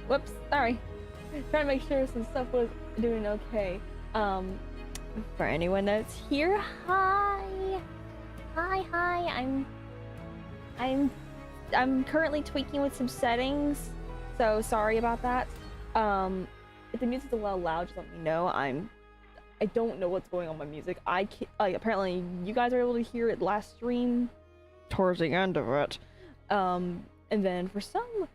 Whoops, sorry. Trying to make sure some stuff was doing okay. For anyone that's here, hi. Hi. I'm currently tweaking with some settings, so sorry about that. If the music's a little loud, just let me know. I don't know what's going on with my music. I can't, like, apparently you guys are able to hear it last stream towards the end of it. And then for some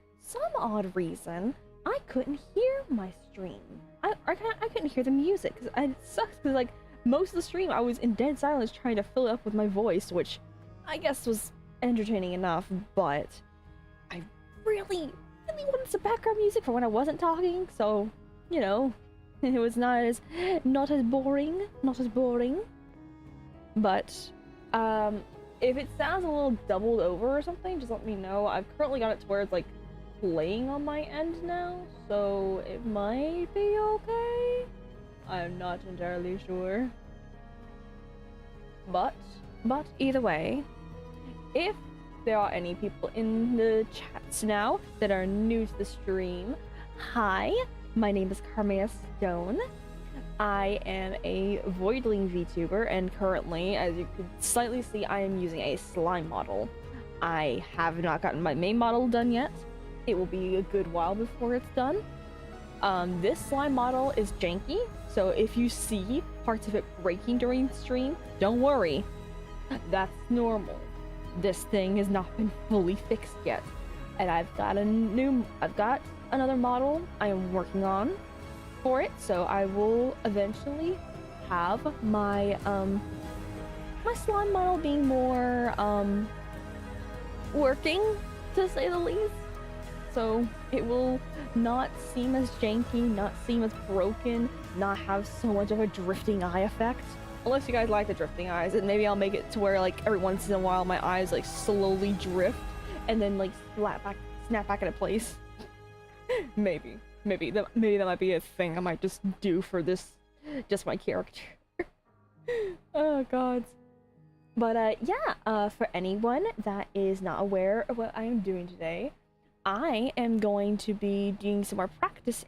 odd reason, I couldn't hear my stream. I couldn't hear the music because it sucks because like most of the stream I was in dead silence trying to fill it up with my voice, which I guess was entertaining enough, but I really wanted some background music for when I wasn't talking, so you know, it was not as boring. But if it sounds a little doubled over or something, just let me know. I've currently got it to where it's like playing on my end now, so it might be okay. I'm not entirely sure. But either way, if there are any people in the chats now that are new to the stream, hi, my name is Carmea Stone. I am a Voidling VTuber, and currently, as you can slightly see, I am using a slime model. I have not gotten my main model done yet. It will be a good while before it's done. This slime model is janky, so if you see parts of it breaking during the stream, don't worry. That's normal. This thing has not been fully fixed yet. And I've got another model I am working on for it, so I will eventually have my my slime model being more working, to say the least. So it will not seem as janky, not seem as broken, not have so much of a drifting eye effect. Unless you guys like the drifting eyes, and maybe I'll make it to where like every once in a while my eyes like slowly drift and then like snap back into place. Maybe that might be a thing I might just do for this, just my character. Oh god. But yeah, for anyone that is not aware of what I am doing today, I am going to be doing some more practice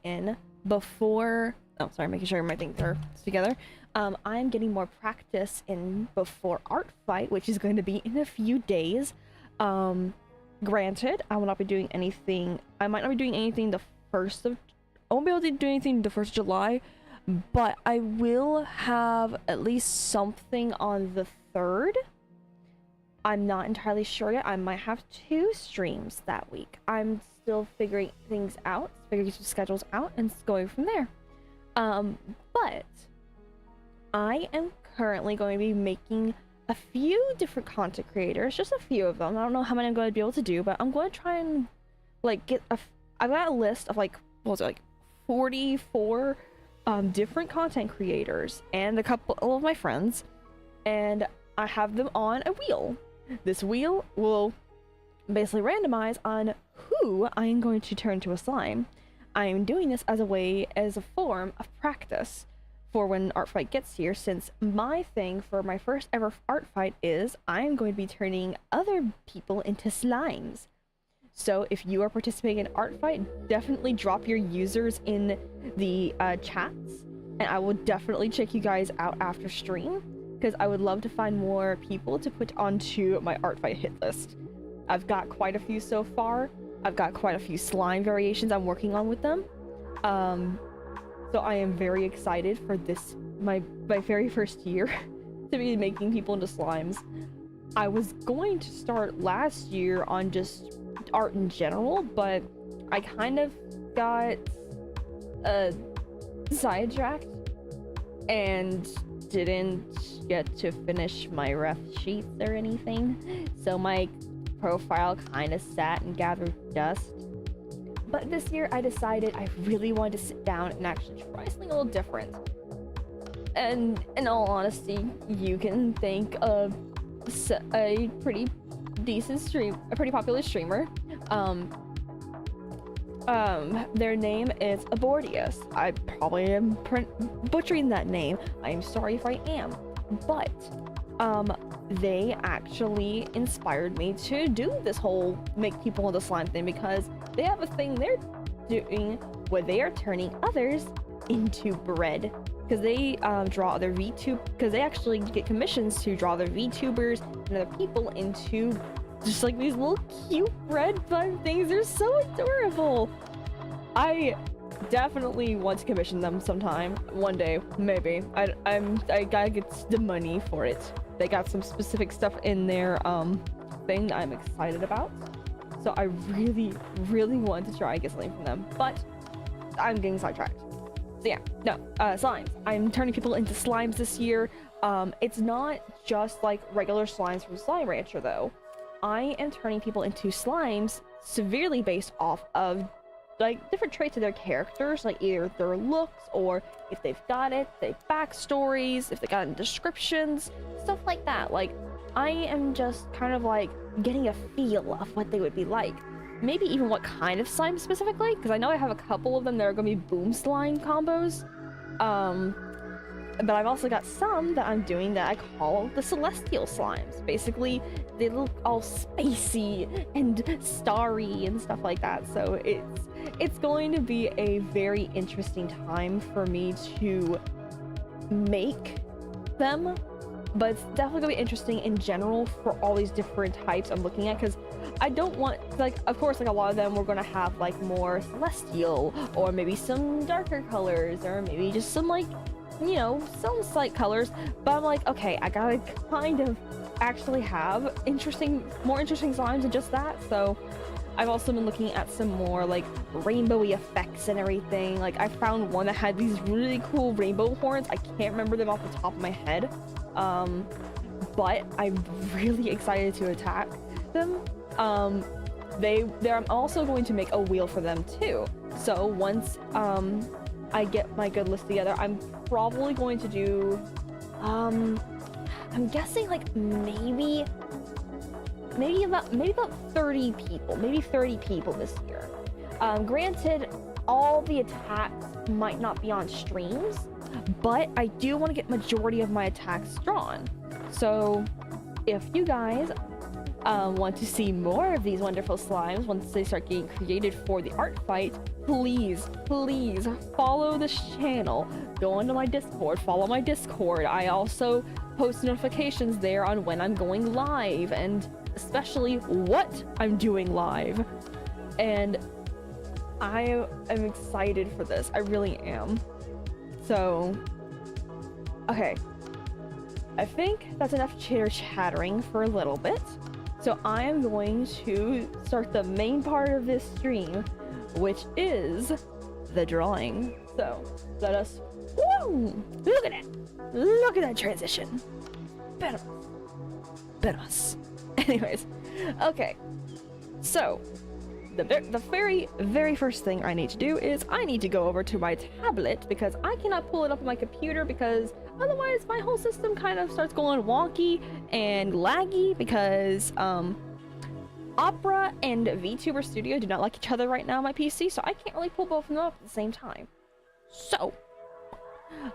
before. Oh, sorry, making sure my things are together. I'm getting more practice in before Art Fight, which is going to be in a few days. Granted, I will not be doing anything. I might not be doing anything the 1st of. I won't be able to do anything the 1st of July, but I will have at least something on the 3rd. I'm not entirely sure yet. I might have 2 streams that week. I'm still figuring things out, figuring some schedules out, and going from there. But I am currently going to be making a few different content creators, just a few of them. I don't know how many I'm going to be able to do, but I'm going to try and like I've got a list of like, what was it, like 44 different content creators and a couple of my friends, and I have them on a wheel. This wheel will basically randomize on who I am going to turn to a slime. I am doing this as a form of practice for when Art Fight gets here, since my thing for my first ever Art Fight is I'm going to be turning other people into slimes. So if you are participating in Art Fight, definitely drop your users in the chats, and I will definitely check you guys out after stream, because I would love to find more people to put onto my Art Fight hit list. I've got quite a few so far. I've got quite a few slime variations I'm working on with them. So I am very excited for this, my very first year to be making people into slimes. I was going to start last year on just art in general, but I kind of got sidetracked and didn't get to finish my ref sheets or anything, so my profile kind of sat and gathered dust. But this year I decided I really wanted to sit down and actually try something a little different. And in all honesty, you can think of a pretty decent a pretty popular streamer. Their name is Abordius. I probably am butchering that name. I am sorry if I am. But they actually inspired me to do this whole make people into slime thing, because they have a thing doing where they are turning others into bread, because they draw other VTube, because they actually get commissions to draw other VTubers and other people into just like these little cute bread bun things. They're so adorable. I definitely want to commission them sometime, one day, maybe. I gotta get the money for it. They got some specific stuff in their thing I'm excited about, so I really want to try and get something from them, but I'm getting sidetracked. So yeah, no, slimes. I'm turning people into slimes this year. It's not just like regular slimes from Slime Rancher though. I am turning people into slimes severely based off of like different traits of their characters, like either their looks, or if they've got it, their backstories, if they got it in descriptions, stuff like that. Like, I am just kind of like getting a feel of what they would be like. Maybe even what kind of slime specifically, because I know I have a couple of them that are gonna be boom slime combos. But I've also got some that I'm doing that I call the celestial slimes. Basically, they look all spacey and starry and stuff like that. So it's going to be a very interesting time for me to make them. But it's definitely gonna be interesting in general for all these different types I'm looking at, because I don't want, like, of course, like a lot of them we're gonna have like more celestial, or maybe some darker colors, or maybe just some like, you know, some slight colors. But I'm like, okay, I gotta kind of actually have more interesting slimes than just that. So I've also been looking at some more like rainbowy effects and everything. Like, I found one that had these really cool rainbow horns. I can't remember them off the top of my head, but I'm really excited to attack them. I'm also going to make a wheel for them too. So once I get my good list together, I'm probably going to do I'm guessing like maybe about 30 people, maybe 30 people this year. Granted, all the attacks might not be on streams, but I do want to get majority of my attacks drawn. So if you guys want to see more of these wonderful slimes once they start getting created for the art fight, please follow this channel. Go onto my Discord, follow my Discord. I also post notifications there on when I'm going live, and especially what I'm doing live. And I am excited for this. I really am. So, okay. I think that's enough chitter-chattering for a little bit. So I am going to start the main part of this stream, which is the drawing. So let us, woo! Look at it! Look at that transition. Benos. Anyways, okay. So the very first thing I need to do is I need to go over to my tablet, because I cannot pull it up on my computer, because otherwise my whole system kind of starts going wonky and laggy, because Opera and VTuber Studio do not like each other right now on my PC, so I can't really pull both of them up at the same time. So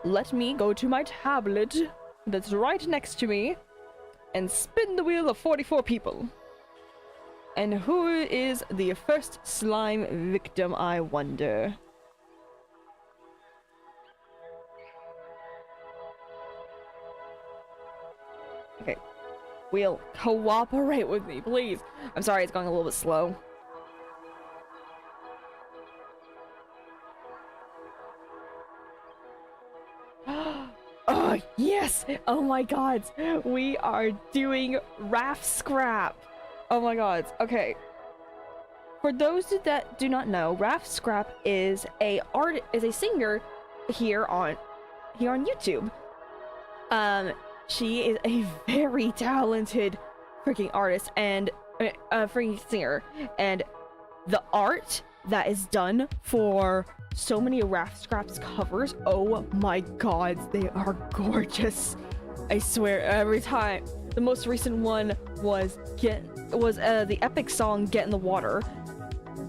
let me go to my tablet that's right next to me and spin the wheel of 44 people. And who is the first slime victim, I wonder? Okay. Wheel, cooperate with me, please. I'm sorry, it's going a little bit slow. Oh, yes! Oh my god. We are doing Raft Scrap. Oh my god. Okay. For those that do not know, Raft Scrap is a singer here on YouTube. She is a very talented freaking artist and freaking singer, and the art that is done for so many Raft Scraps covers, oh my god, they are gorgeous. I swear, every time. The most recent one was the epic song Get in the Water.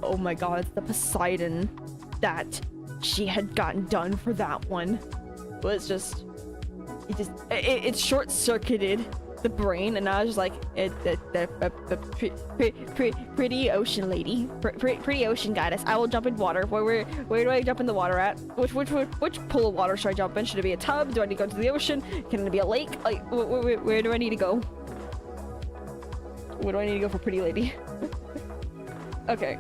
Oh my god, the Poseidon that she had gotten done for that one was just, it short-circuited the brain, and I was just like, pretty ocean lady, pretty ocean goddess. I will jump in water. Where do I jump in the water at? Which pool of water should I jump in? Should it be a tub? Do I need to go to the ocean? Can it be a lake? Like, where do I need to go? Where do I need to go for pretty lady? Okay.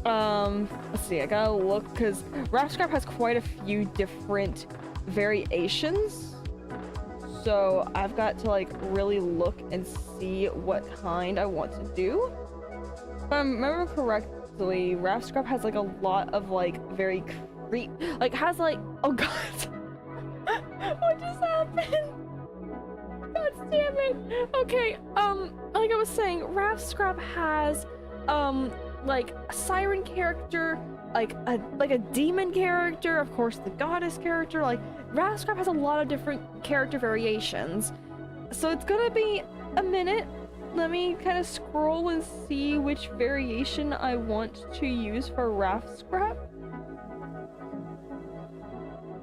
Let's see. I gotta look because Raft-Scrap has quite a few different variations. So I've got to like really look and see what kind I want to do. If I remember correctly, Raft-Scrap has like a lot of like very has like, oh god. What just happened? God damn it. Okay, like I was saying, Raft-Scrap has like a siren character, like a demon character, of course the goddess character. Like Raft-Scrap has a lot of different character variations, so it's gonna be a minute. Let me kind of scroll and see which variation I want to use for Raft-Scrap,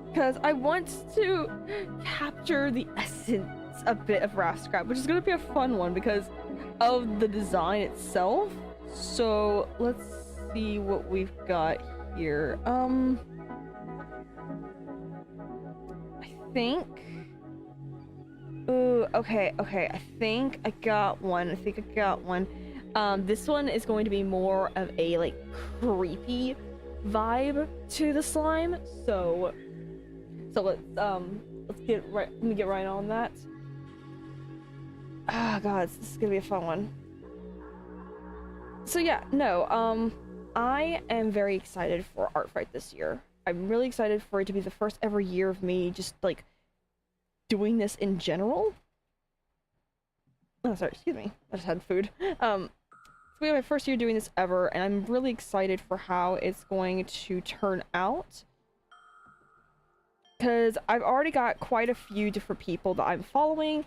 because I want to capture the essence a bit of Raft-Scrap, which is gonna be a fun one because of the design itself. So let's see what we've got here. I think. Ooh, okay. I think I got one. This one is going to be more of a like creepy vibe to the slime. So let's get right. Let me get right on that. Ah, God, this is gonna be a fun one. So yeah, no, I am very excited for Art Fright this year. I'm really excited for it to be the first ever year of me just like doing this in general. Oh, sorry, excuse me. I just had food. It's my first year doing this ever, and I'm really excited for how it's going to turn out. Because I've already got quite a few different people that I'm following.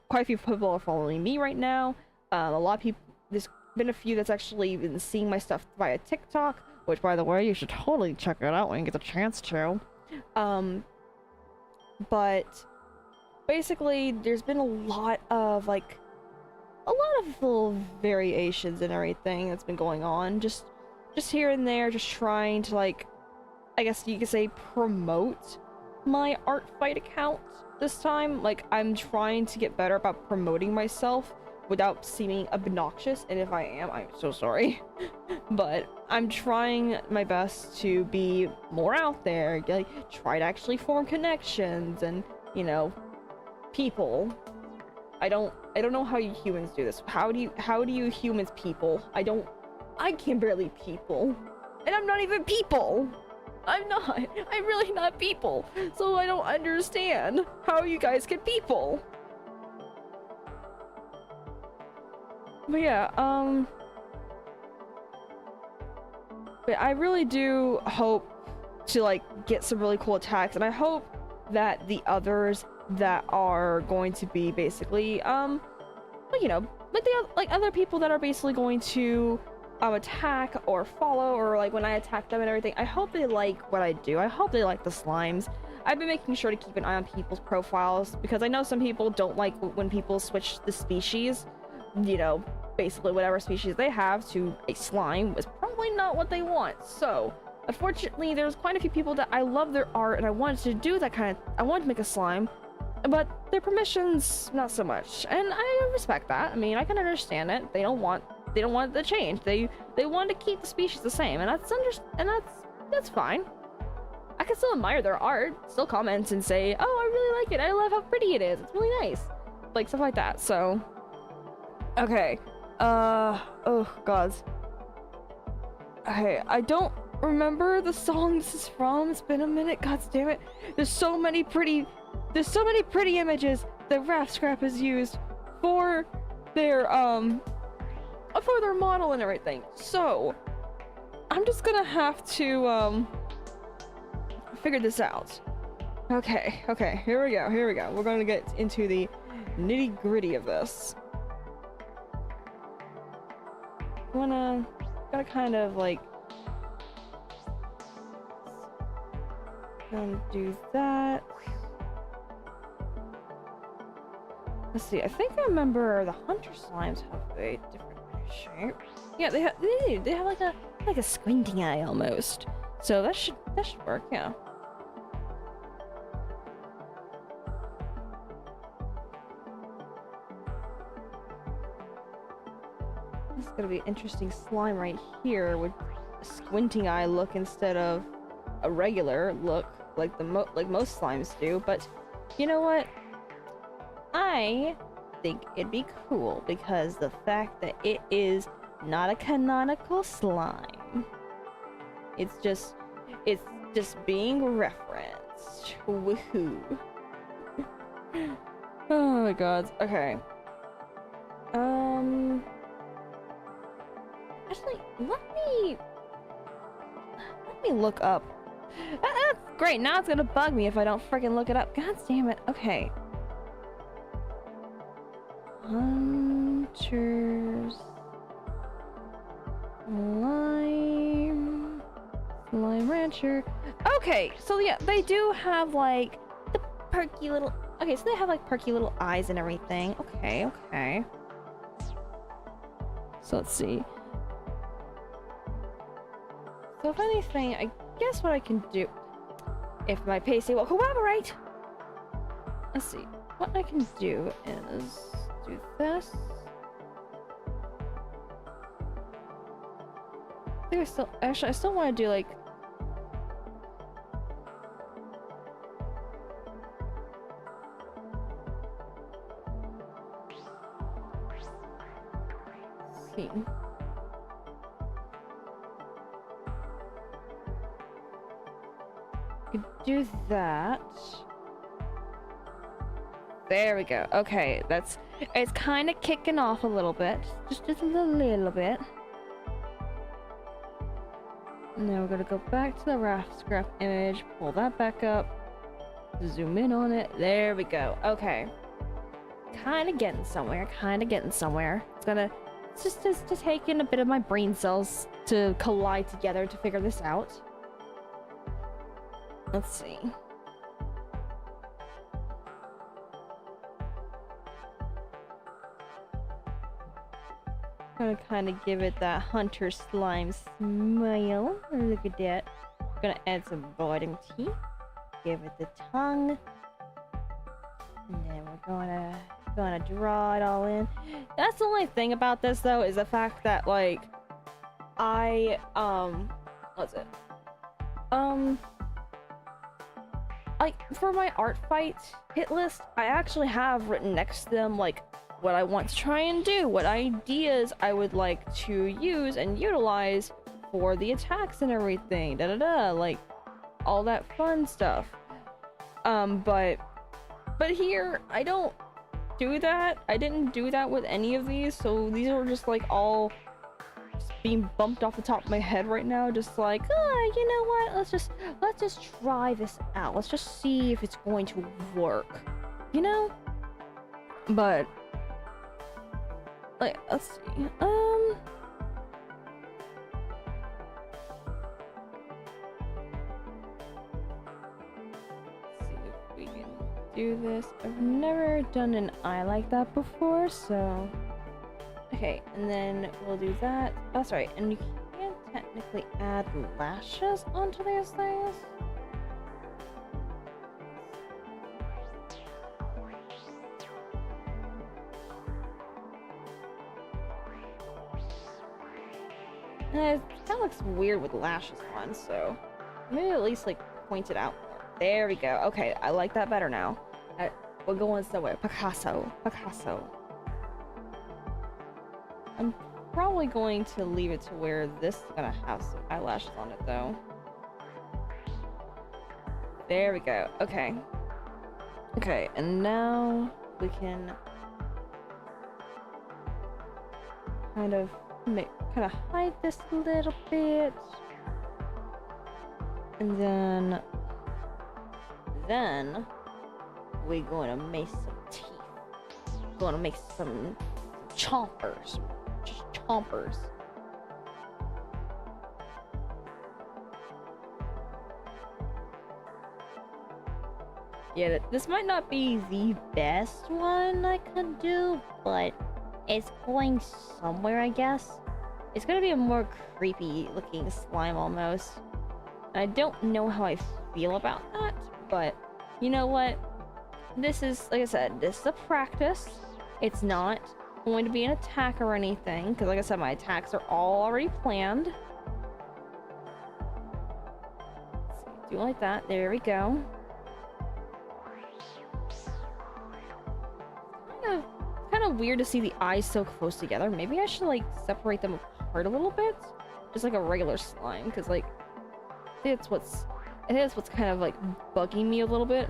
Quite a few people are following me right now. A lot of people. There's been a few that's actually been seeing my stuff via TikTok, which, by the way, you should totally check it out when you get the chance to. But basically, there's been a lot of little variations and everything that's been going on, just here and there, just trying to like, I guess you could say, promote my Art Fight account this time. Like, I'm trying to get better about promoting myself without seeming obnoxious, and if I am, I'm so sorry. But I'm trying my best to be more out there, like try to actually form connections and, you know, people. I don't know how you humans do this. How do you humans people? I can barely people. And I'm not even people. I'm really not people. So I don't understand how you guys can people. But yeah, but I really do hope to like get some really cool attacks, and I hope that the others that are going to be basically, you know, like other people that are basically going to attack or follow, or like when I attack them and everything, I hope they like what I do. I hope they like the slimes. I've been making sure to keep an eye on people's profiles, because I know some people don't like when people switch the species. You know, basically whatever species they have to a slime was probably not what they want. So unfortunately, there's quite a few people that I love their art, and I wanted to do that kind of, I wanted to make a slime, but their permissions not so much, and I respect that. I mean, I can understand it. They don't want it to change. They want to keep the species the same, and that's fine. I can still admire their art, still comment and say, oh, I really like it, I love how pretty it is, it's really nice, like stuff like that. So okay, oh god. Okay, I don't remember the song this is from. It's been a minute, god damn it. There's so many pretty images that Raft-Scrap has used for their model and everything. So I'm just gonna have to figure this out. Okay, here we go. We're gonna get into the nitty-gritty of this. Gotta kind of like gonna do that. Let's see. I think I remember the hunter slimes have a different shape. Yeah, they do. They have like a squinting eye almost. So that should work. Yeah. This is gonna be an interesting slime right here with a squinting eye look instead of a regular look like most slimes do. But you know what? I think it'd be cool because the fact that it is not a canonical slime. It's just being referenced. Woohoo. Oh my god. Okay. Actually, let me look up. That's great. Now it's gonna bug me if I don't freaking look it up. God damn it. Okay. Hunters Slime Rancher. Okay, so yeah, they do have like the perky little. Okay, so they have like perky little eyes and everything. Okay. So let's see. So if anything, I guess what I can do, if my pacing will cooperate. Let's see. What I can do is do this. I think I still want to do like. Let's see. Could do that. There we go. Okay, it's kind of kicking off a little bit, just a little bit. Now we're gonna go back to the Raphscrap image, pull that back up, zoom in on it. There we go. Okay, kind of getting somewhere. It's just taking a bit of my brain cells to collide together to figure this out. Let's see. Gonna kind of give it that hunter slime smile. Look at that. Gonna add some bottom teeth. Give it the tongue. And then we're gonna draw it all in. That's the only thing about this though, is the fact that like what's it? Like for my art fight hit list, I actually have written next to them like what I want to try and do, what ideas I would like to use and utilize for the attacks and everything, like all that fun stuff. But here I don't do that. I didn't do that with any of these, so these are just like all just being bumped off the top of my head right now, just like, you know what? Let's just try this out. Let's just see if it's going to work, you know? But like, let's see. Let's see if we can do this. I've never done an eye like that before, so okay. And then we'll do that. That's right. And you can't technically add lashes onto these things. It kind of looks weird with lashes on, so maybe at least like point it out more. There we go. Okay, I like that better now. We're going somewhere. Picasso. I'm probably going to leave it to where this is gonna have some eyelashes on it though. There we go. Okay. Okay, and now we can kind of hide this a little bit, and then we're gonna make some teeth. Gonna make some chompers, just chompers. Yeah, this might not be the best one I could do, but it's going somewhere, I guess. It's gonna be a more creepy looking slime almost. I don't know how I feel about that, but you know what? This is, like I said, this is a practice. It's not going to be an attack or anything, because like I said, my attacks are all already planned. Let's do it like that. There we go. Kind of weird to see the eyes so close together. Maybe I should like separate them apart a little bit, just like a regular slime, because like it is what's kind of like bugging me a little bit.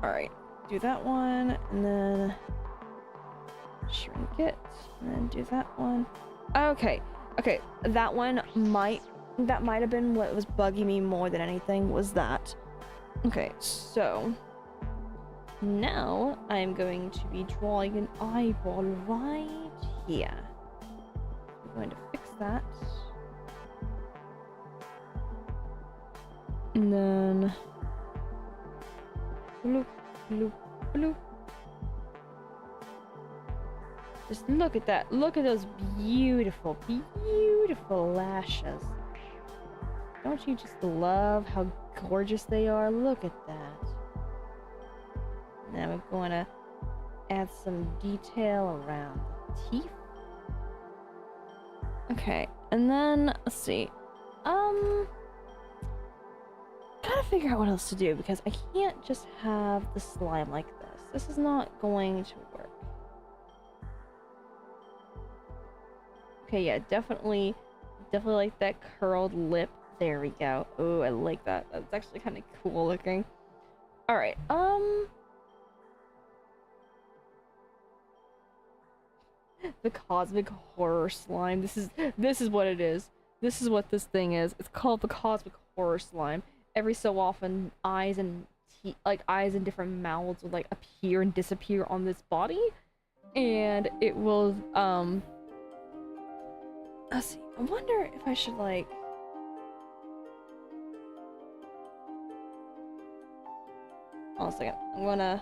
All right, do that one, and then shrink it, and then do that one. Okay, that might have been what was bugging me more than anything, was that. Okay, so now I'm going to be drawing an eyeball right here. I'm going to fix that. And then bloop, bloop, bloop. Just look at that. Look at those beautiful, beautiful lashes. Don't you just love how gorgeous they are? Look at that. Now we're going to add some detail around the teeth. Okay, and then let's see. Gotta figure out what else to do, because I can't just have the slime like this. This is not going to work. Okay, yeah, definitely like that curled lip. There we go. Oh, I like that. That's actually kind of cool looking. All right. The cosmic horror slime. This is what it is. This is what this thing is. It's called the cosmic horror slime. Every so often, eyes and different mouths will like appear and disappear on this body, and it will let's see. I wonder if I should like. Hold on a second. Hold on.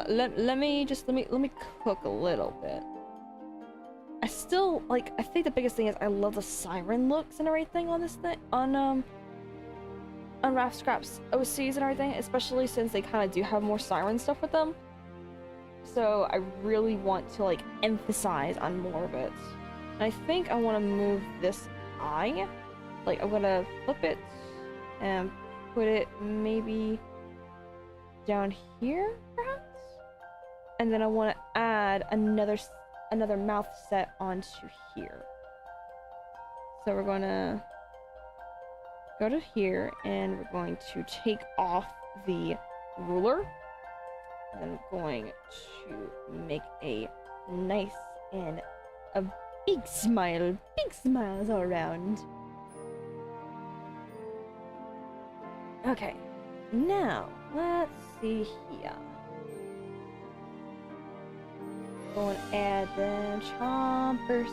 Let me cook a little bit. I still like. I think the biggest thing is I love the siren looks and everything on this thing on Raft Scraps OCs and everything, especially since they kind of do have more siren stuff with them. So I really want to like emphasize on more of it. And I think I want to move this eye. Like I'm gonna flip it and put it maybe down here, perhaps. And then I want to add another mouth set onto here. So we're gonna go to here, and we're going to take off the ruler, and then we're going to make a nice and a big smiles all around. Okay, now let's see here. Go and add them chompers.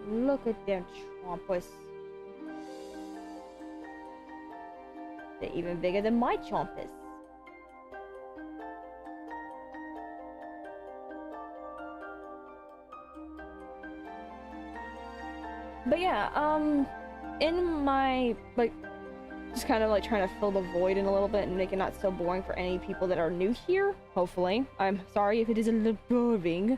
Look at them chompers. They're even bigger than my chompers. But yeah, in my, like, just kind of like trying to fill the void in a little bit and make it not so boring for any people that are new here, hopefully. I'm sorry if it is a little boring.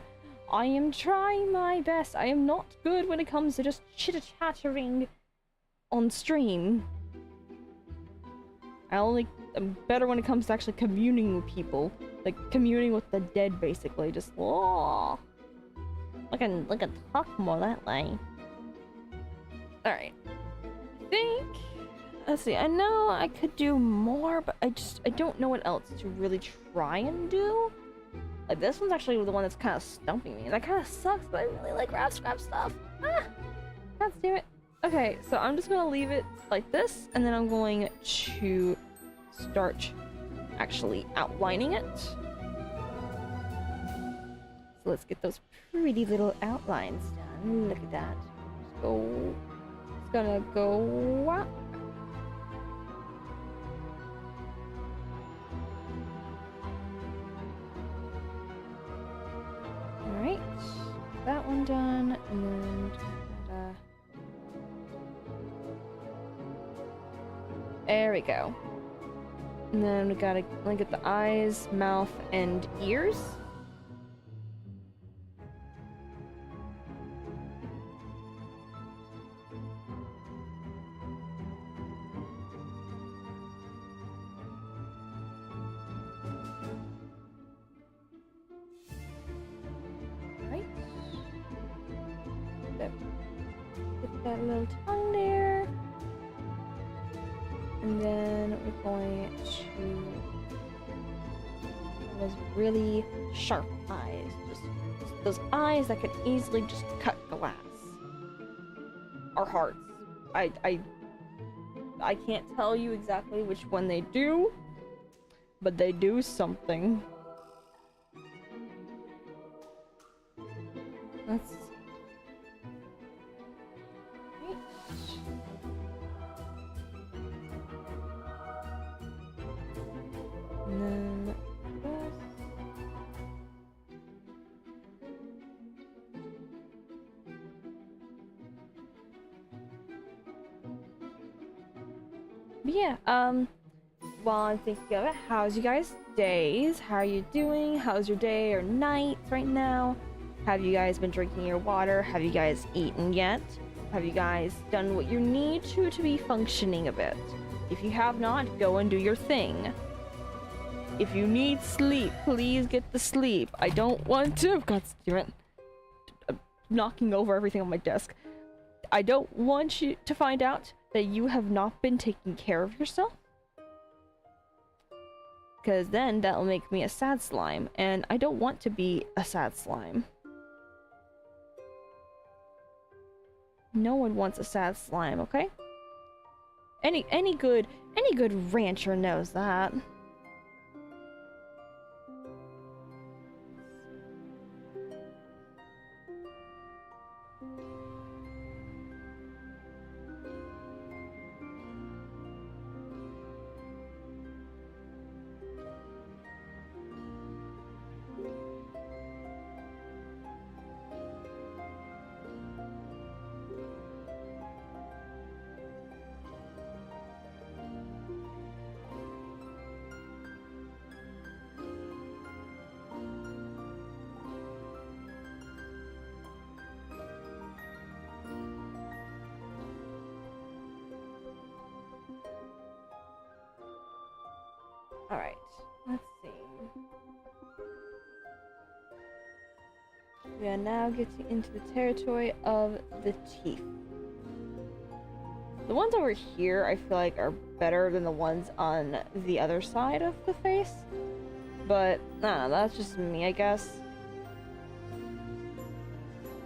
I am trying my best. I am not good when it comes to just chitter-chattering on stream. I'm better when it comes to actually communing with people. Like, communing with the dead, basically. Just, oh. I can talk more that way. Alright. I think... Let's see, I know I could do more, but I don't know what else to really try and do. Like, this one's actually the one that's kind of stumping me. That kind of sucks, but I really like Raft Scrap stuff. Ah! God damn it. Okay, so I'm just gonna leave it like this, and then I'm going to start actually outlining it. So let's get those pretty little outlines done. Look at that. Just go. It's gonna go up. Alright. That one done, and then there we go. And then we gotta look at the eyes, mouth, and ears. Right. Get that little tongue there. And then we're going to those really sharp eyes. Just those eyes that could easily just cut glass. Or hearts. I can't tell you exactly which one they do, but they do something. That's and then this. But yeah, while I'm thinking of it, how's you guys' days? How are you doing? How's your day or night right now? Have you guys been drinking your water? Have you guys eaten yet? Have you guys done what you need to be functioning a bit? If you have not, go and do your thing. If you need sleep, please get the sleep. I don't want to. God damn it. I'm knocking over everything on my desk. I don't want you to find out that you have not been taking care of yourself. Because then that'll make me a sad slime. And I don't want to be a sad slime. No one wants a sad slime, okay? Any good rancher knows that. Alright, let's see. We are now getting into the territory of the teeth. The ones over here I feel like are better than the ones on the other side of the face. But, I don't know, that's just me, I guess.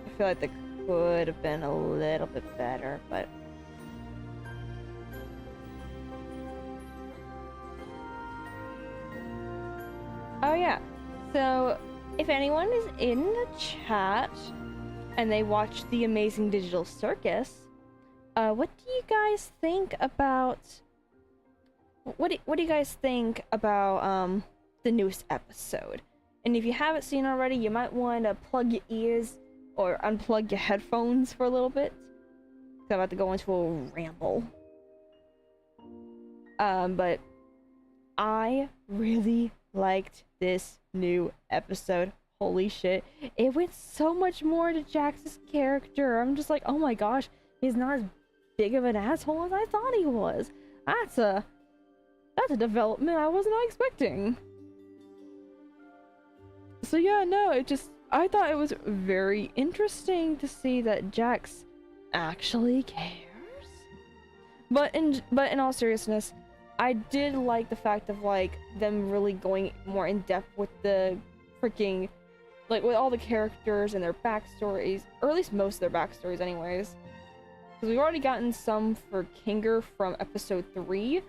I feel like they could have been a little bit better, but... Oh yeah, so if anyone is in the chat and they watch The Amazing Digital Circus, what do you guys think about... What do you guys think about the newest episode? And if you haven't seen already, you might want to plug your ears or unplug your headphones for a little bit. 'Cause I'm about to go into a ramble. But I really liked this new episode. Holy shit. It went so much more to Jax's character. I'm just like, oh my gosh, he's not as big of an asshole as I thought he was. That's a development I was not expecting. So yeah, no, I thought it was very interesting to see that Jax actually cares. But in all seriousness, I did like the fact of like them really going more in depth with the freaking, like with all the characters and their backstories, or at least most of their backstories anyways. Because we've already gotten some for Kinger from episode 3,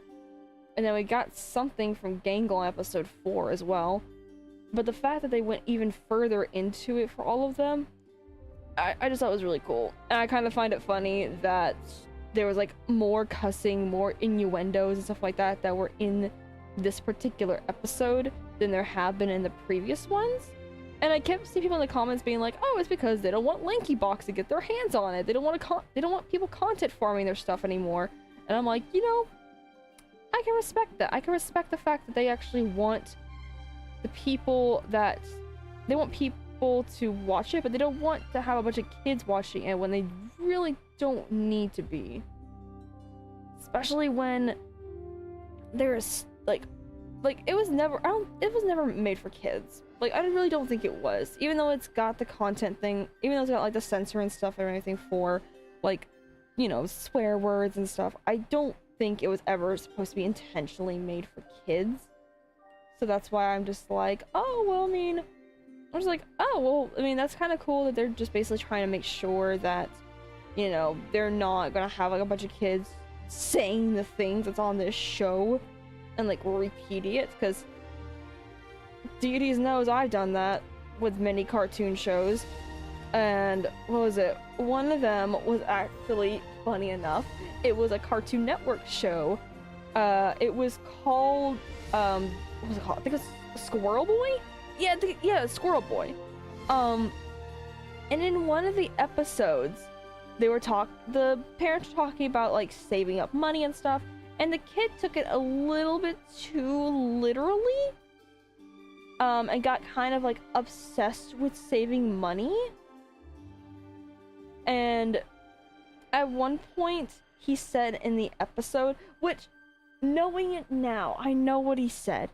and then we got something from Gangle in episode 4 as well. But the fact that they went even further into it for all of them, I just thought it was really cool. And I kind of find it funny that there was like more cussing, more innuendos and stuff like that that were in this particular episode than there have been in the previous ones. And I kept seeing people in the comments being like, "Oh, it's because they don't want Lankybox to get their hands on it. They don't want people content farming their stuff anymore." And I'm like, you know, I can respect that. I can respect the fact that they actually want the people that they want people to watch it, but they don't want to have a bunch of kids watching it when they really don't need to be. Especially when there's like it was never made for kids. Like, I really don't think it was. Even though it's got the content thing, even though it's got like the censor and stuff and everything for like, you know, swear words and stuff, I don't think it was ever supposed to be intentionally made for kids. So that's why I'm just like, oh, well, I mean, I was like, oh, well, I mean, that's kind of cool that they're just basically trying to make sure that, you know, they're not gonna have like a bunch of kids saying the things that's on this show and like repeating it, because deities knows I've done that with many cartoon shows. And what was it? One of them was actually, funny enough, it was a Cartoon Network show. It was called, what was it called? I think it's Squirrel Boy? Yeah, Squirrel Boy. And in one of the episodes, the parents were talking about like saving up money and stuff, and the kid took it a little bit too literally. And got kind of like obsessed with saving money. And at one point he said in the episode, which, knowing it now, I know what he said.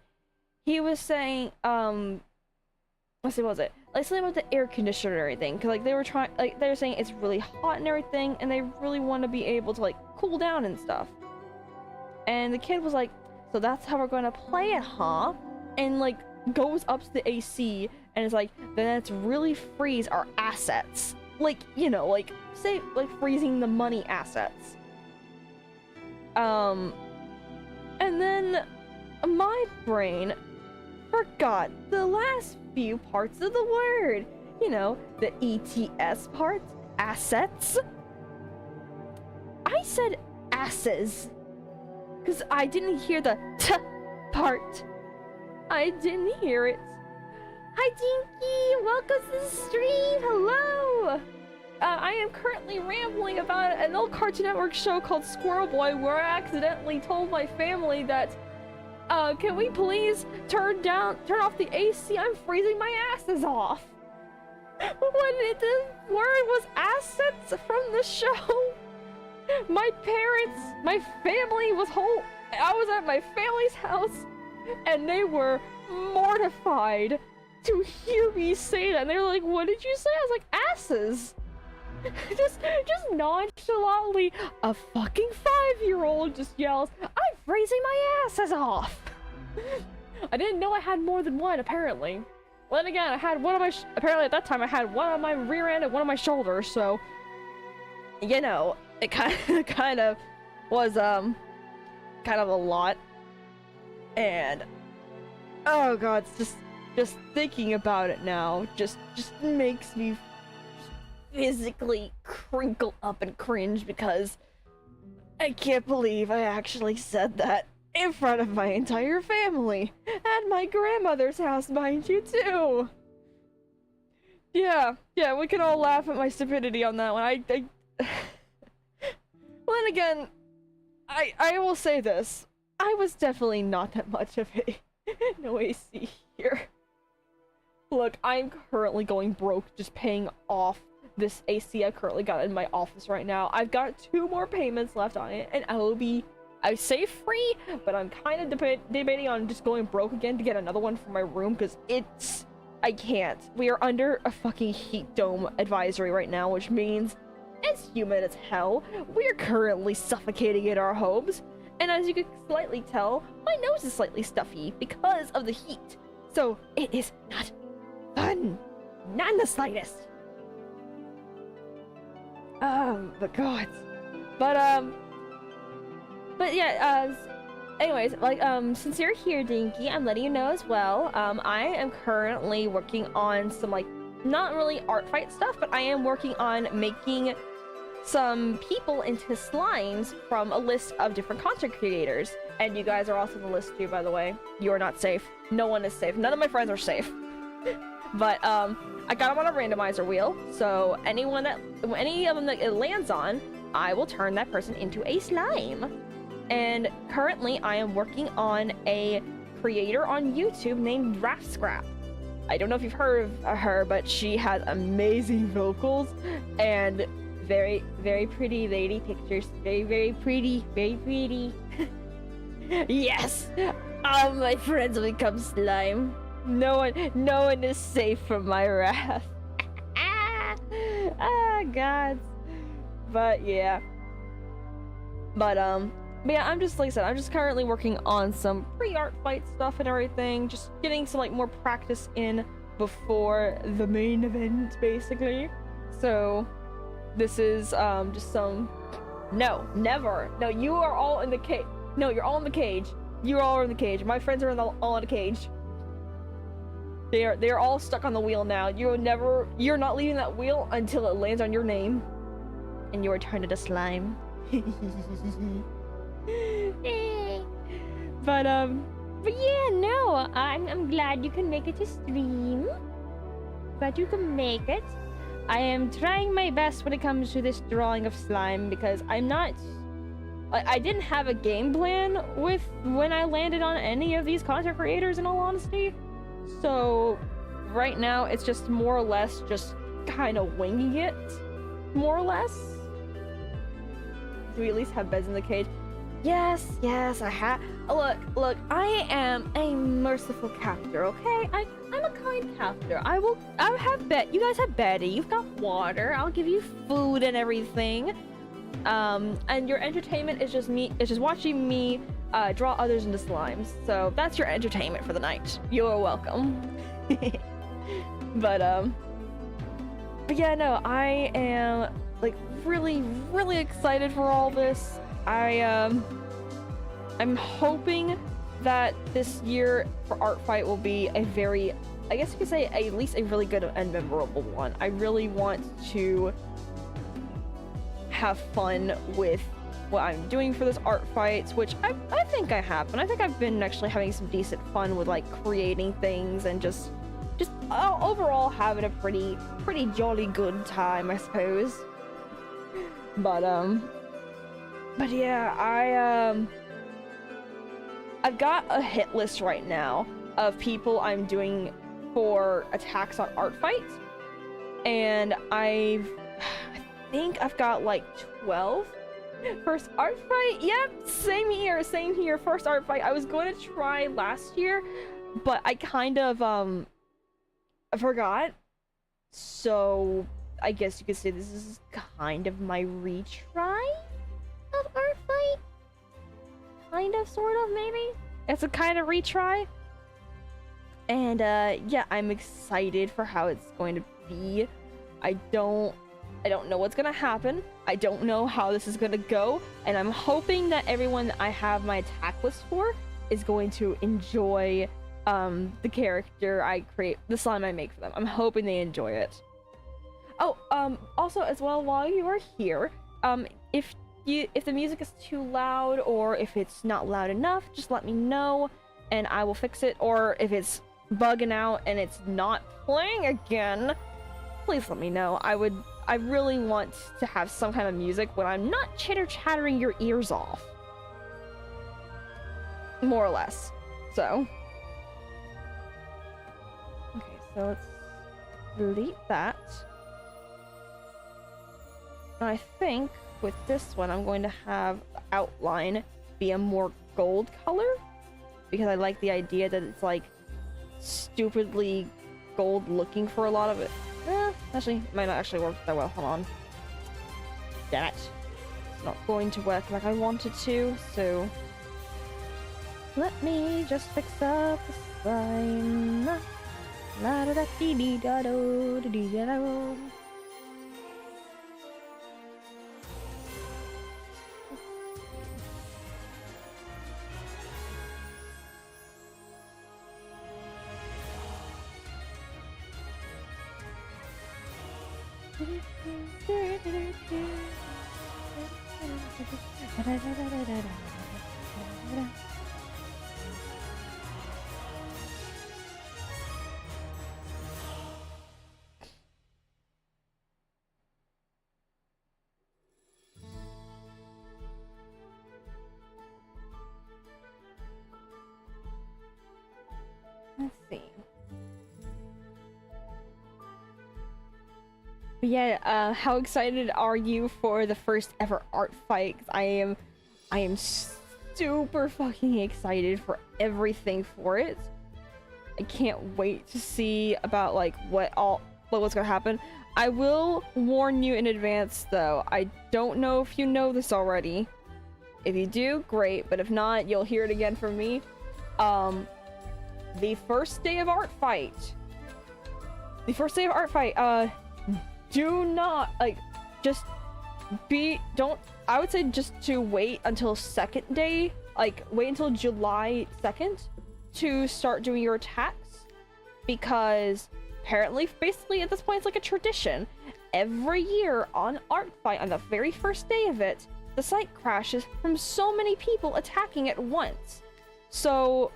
He was saying, let's see, what was it? Like something about the air conditioner and everything. Cause like they were saying it's really hot and everything, and they really want to be able to like cool down and stuff. And the kid was like, so that's how we're gonna play it, huh? And like goes up to the AC and is like, then let's really freeze our assets. Like, you know, like, say, like, freezing the money assets. And then my brain forgot the last few parts of the word. You know, the ETS part, assets. I said asses, because I didn't hear the t part. I didn't hear it. Hi, Dinky! Welcome to the stream! Hello! I am currently rambling about an old Cartoon Network show called Squirrel Boy, where I accidentally told my family that, can we please turn off the AC? I'm freezing my asses off. When the word was assets from the show, my family was I was at my family's house, and they were mortified to hear me say that. And they're like, what did you say? I was like, asses. just nonchalantly, a fucking 5-year-old just yells, I'm freezing my asses off. I didn't know I had more than one, apparently. Well, then again, I had one on my, apparently at that time I had one on my rear end and one on my shoulder, so, you know, it kind of was, kind of a lot. And oh god, it's just thinking about it now just makes me physically crinkle up and cringe, because I can't believe I actually said that in front of my entire family at my grandmother's house, mind you, too. Yeah, we can all laugh at my stupidity on that one. Well, then again, I will say this. I was definitely not that much of a no AC here. Look, I'm currently going broke just paying off this AC I currently got in my office right now. I've got 2 more payments left on it, and I say free, but I'm kind of debating on just going broke again to get another one for my room, because I can't. We are under a fucking heat dome advisory right now, which means it's humid as hell. We're currently suffocating in our homes. And as you can slightly tell, my nose is slightly stuffy because of the heat. So it is not fun. Not in the slightest. But God. But yeah, anyways, like, since you're here, Dinky, I'm letting you know as well. I am currently working on some, like, not really art fight stuff, but I am working on making some people into slimes from a list of different content creators. And you guys are also on the list too, by the way. You are not safe. No one is safe. None of my friends are safe. But, I got them on a randomizer wheel, so any of them that it lands on, I will turn that person into a slime. And currently, I am working on a creator on YouTube named Draft Scrap. I don't know if you've heard of her, but she has amazing vocals and very, very pretty lady pictures. Very, very pretty. Very pretty. Yes! All my friends will become slime. No one is safe from my wrath. God. But yeah. But yeah, I'm just, like I said, I'm just currently working on some pre-art fight stuff and everything. Just getting some, like, more practice in before the main event, basically. So, this is, just some... No, never. No, you are all in the cage. No, you're all in the cage. You all are in the cage. My friends are all in the cage. They're all stuck on the wheel now. You're not leaving that wheel until it lands on your name. And you are turned into slime. But yeah, no, I'm glad you can make it to stream. Glad you can make it. I am trying my best when it comes to this drawing of slime because I'm not... I didn't have a game plan with when I landed on any of these content creators, in all honesty. So right now it's just more or less just kind of winging it, more or less. Do we at least have beds in the cage? Yes, I have. Look, I am a merciful captor, okay? I'm a kind captor. I'll have bed. You guys have bedding. You've got water. I'll give you food and everything. And your entertainment is just watching me draw others into slimes. So that's your entertainment for the night. You're welcome. But yeah, no, I am, like, really, really excited for all this. I'm hoping that this year for Art Fight will be a very, I guess you could say, at least a really good and memorable one. I really want to have fun with what I'm doing for this art fights, which I think I have, and I think I've been actually having some decent fun with, like, creating things and just overall having a pretty jolly good time, I suppose. But yeah, I've got a hit list right now of people I'm doing for attacks on art fights, and I think I've got like 12. First art fight, yep, same here. First art fight I was going to try last year, but I kind of I forgot, so I guess you could say this is kind of my retry of art fight. Kind of, sort of, maybe. It's a kind of retry. And yeah, I'm excited for how it's going to be. I don't know what's gonna happen. I don't know how this is gonna go, and I'm hoping that everyone that I have my attack list for is going to enjoy the character I create, the slime I make for them. I'm hoping they enjoy it. Oh, also as well, while you are here, if the music is too loud or if it's not loud enough, just let me know and I will fix it. Or if it's bugging out and it's not playing again, please let me know. I really want to have some kind of music when I'm not chitter-chattering your ears off. More or less. So. Okay, so let's delete that. And I think with this one, I'm going to have the outline be a more gold color, because I like the idea that it's like stupidly gold looking for a lot of it. Actually, it might not actually work that well. Hold on. Damn it. It's not going to work like I wanted to, so let me just fix up the slime. La da da dee dee da do dee da do. Let's see. But yeah, how excited are you for the first ever art fight? 'Cause I am super fucking excited for everything for it. I can't wait to see about like what's gonna happen. I will warn you in advance though. I don't know if you know this already. If you do, great, but if not, you'll hear it again from me. The first day of art fight. Do not like just don't I would say just to wait until second day, like wait until July 2nd to start doing your attacks, because apparently basically at this point it's like a tradition. Every year on art fight, on the very first day of it, the site crashes from so many people attacking at once. So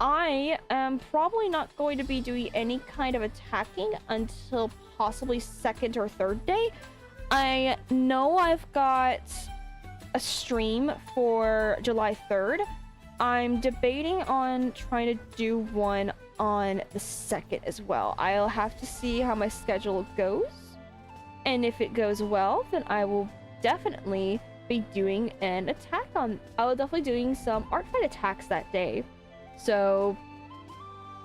I am probably not going to be doing any kind of attacking until possibly second or third day. I know I've got a stream for July 3rd. I'm debating on trying to do one on the 2nd as well. I'll have to see how my schedule goes. And if it goes well, then I will definitely be doing an attack on... I will definitely doing some art fight attacks that day. So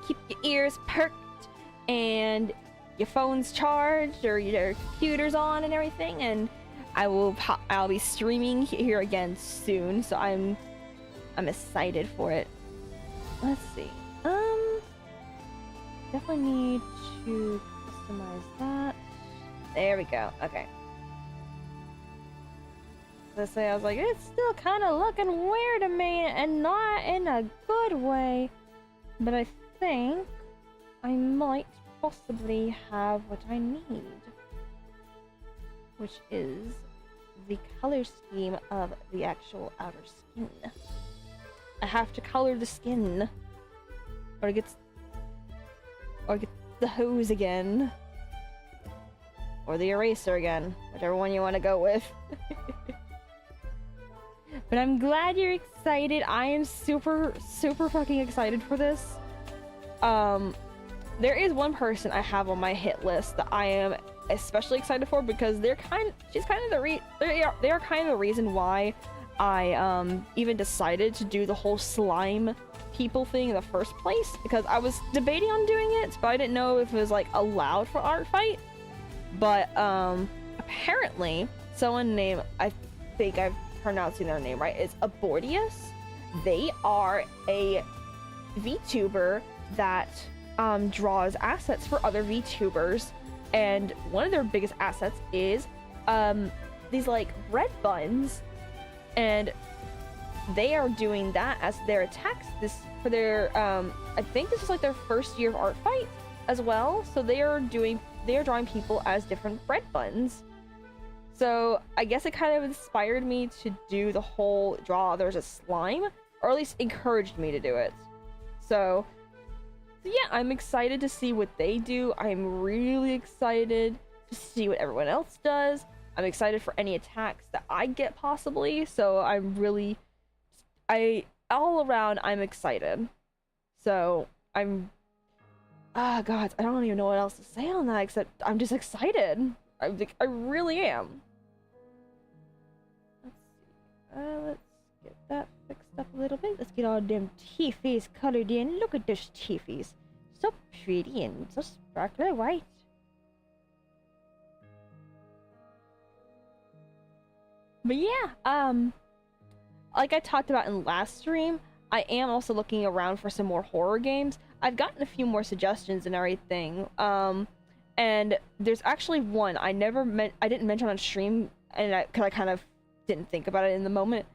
keep your ears perked and your phone's charged or your computer's on and everything, and I'll be streaming here again soon, so I'm excited for it. Let's see. Definitely need to customize that. There we go. Okay. Let's say I was like, it's still kind of looking weird to me and not in a good way, but I think I might possibly have what I need, which is the color scheme of the actual outer skin. I have to color the skin, or get the hose again, or the eraser again, whichever one you want to go with. But I'm glad you're excited. I am super fucking excited for this. There is one person I have on my hit list that I am especially excited for, because they are kind of the reason why I even decided to do the whole slime people thing in the first place, because I was debating on doing it, but I didn't know if it was like allowed for art fight. But apparently someone named, I think I'm pronouncing their name right, is Abordius. They are a VTuber that draws assets for other VTubers, and one of their biggest assets is these like bread buns, and they are doing that as their attacks this for their I think this is like their first year of art fight as well, so they are drawing people as different bread buns. So I guess it kind of inspired me to do the whole draw others as slime, or at least encouraged me to do it. So yeah, I'm excited to see what they do. I'm really excited to see what everyone else does. I'm excited for any attacks that I get possibly. So all around, I'm excited. So God, I don't even know what else to say on that, except I'm just excited. I really am. Let's get that fixed up a little bit. Let's get all them teefies colored in. Look at those teefies. So pretty and so sparkly white. But yeah, like I talked about in last stream, I am also looking around for some more horror games. I've gotten a few more suggestions and everything. And there's actually one I didn't mention on stream, and because I kind of didn't think about it in the moment,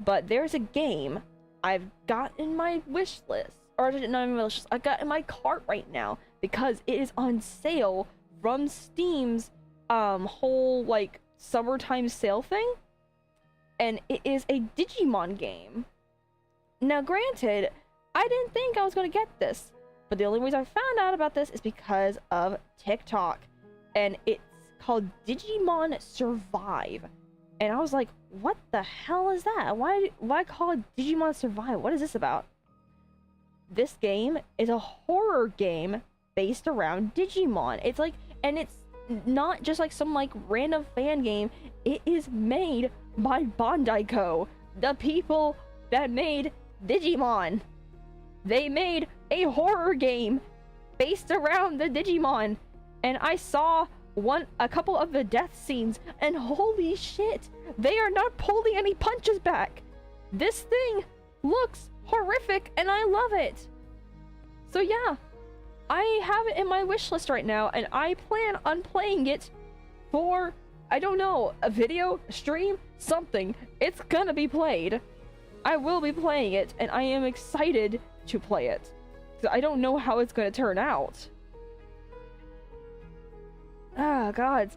but there's a game I've got in my wish list, or not in my wish list, I got in my cart right now because it is on sale from Steam's whole like summertime sale thing, and it is a Digimon game. Now granted, I didn't think I was going to get this, but the only reason I found out about this is because of TikTok, and it's called Digimon Survive. And I was like, what the hell is that? Why call it Digimon Survive? What is this about? This game is a horror game based around Digimon. It's like, and it's not just like some like random fan game. It is made by Bandai Co, the people that made Digimon. They made a horror game based around the Digimon, and I saw a couple of the death scenes, and holy shit, they are not pulling any punches back. This thing looks horrific, and I love it. So yeah, I have it in my wish list right now, and I plan on playing it for, I don't know, a video, a stream, something. It's gonna be played. I will be playing it, and I am excited to play it. I don't know how it's gonna turn out. Ah, God,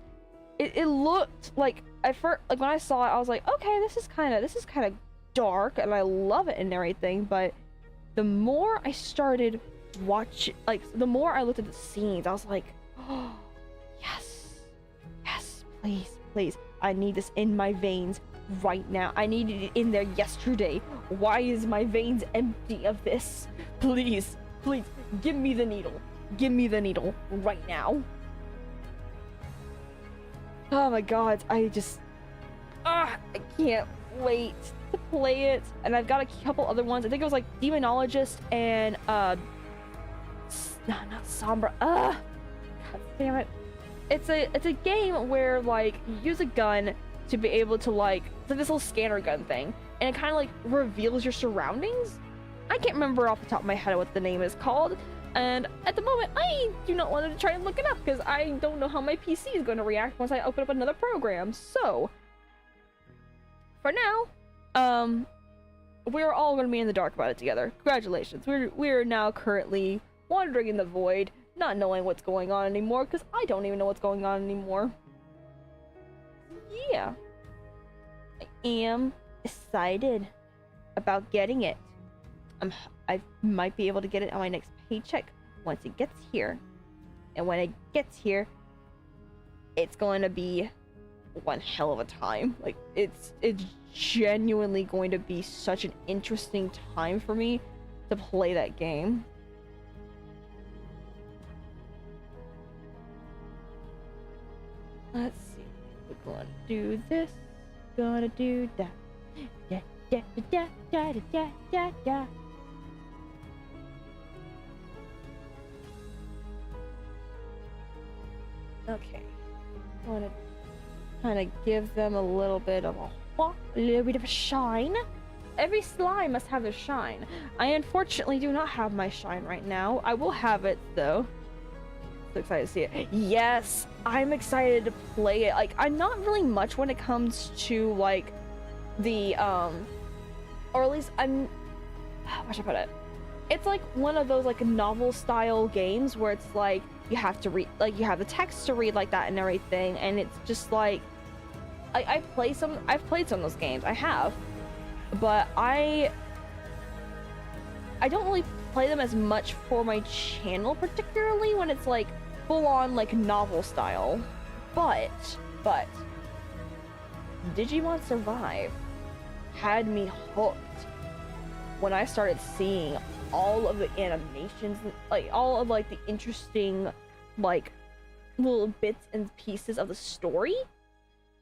it looked like at first, like when I saw it, I was like, okay, this is kind of dark, and I love it and everything. But the more I started watching, like the more I looked at the scenes, I was like, oh, yes, please, I need this in my veins right now. I needed it in there yesterday. Why is my veins empty of this? Please, give me the needle. Give me the needle right now. Oh my God, I can't wait to play it. And I've got a couple other ones. I think it was like Demonologist and not Sombra. God damn it. It's a game where like you use a gun to be able to like, it's like this little scanner gun thing, and it kind of like reveals your surroundings. I can't remember off the top of my head what the name is called, and at the moment I do not want to try and look it up because I don't know how my PC is going to react once I open up another program. So for now, we're all going to be in the dark about it together. Congratulations, we're now currently wandering in the void, not knowing what's going on anymore, because I don't even know what's going on anymore. Yeah, I am excited about getting it. I might be able to get it on my next paycheck once it gets here, and when it gets here, it's going to be one hell of a time. Like it's genuinely going to be such an interesting time for me to play that game. Let's see. We're gonna do this. Gonna do that. Da, da, da, da, da, da, da, da. Okay. I want to kind of give them a little bit of a shine. Every slime must have their shine. I unfortunately do not have my shine right now. I will have it though. So excited to see it. Yes, I'm excited to play it. Like, I'm not really much when it comes to like the or at least I'm, how should I put it? It's like one of those like novel style games where it's like you have to read, like you have the text to read like that and everything, and it's just like I've played some of those games. I have, but I don't really play them as much for my channel, particularly when it's like full on like novel style. But Digimon Survive had me hooked when I started seeing all of the animations, like all of like the interesting like little bits and pieces of the story.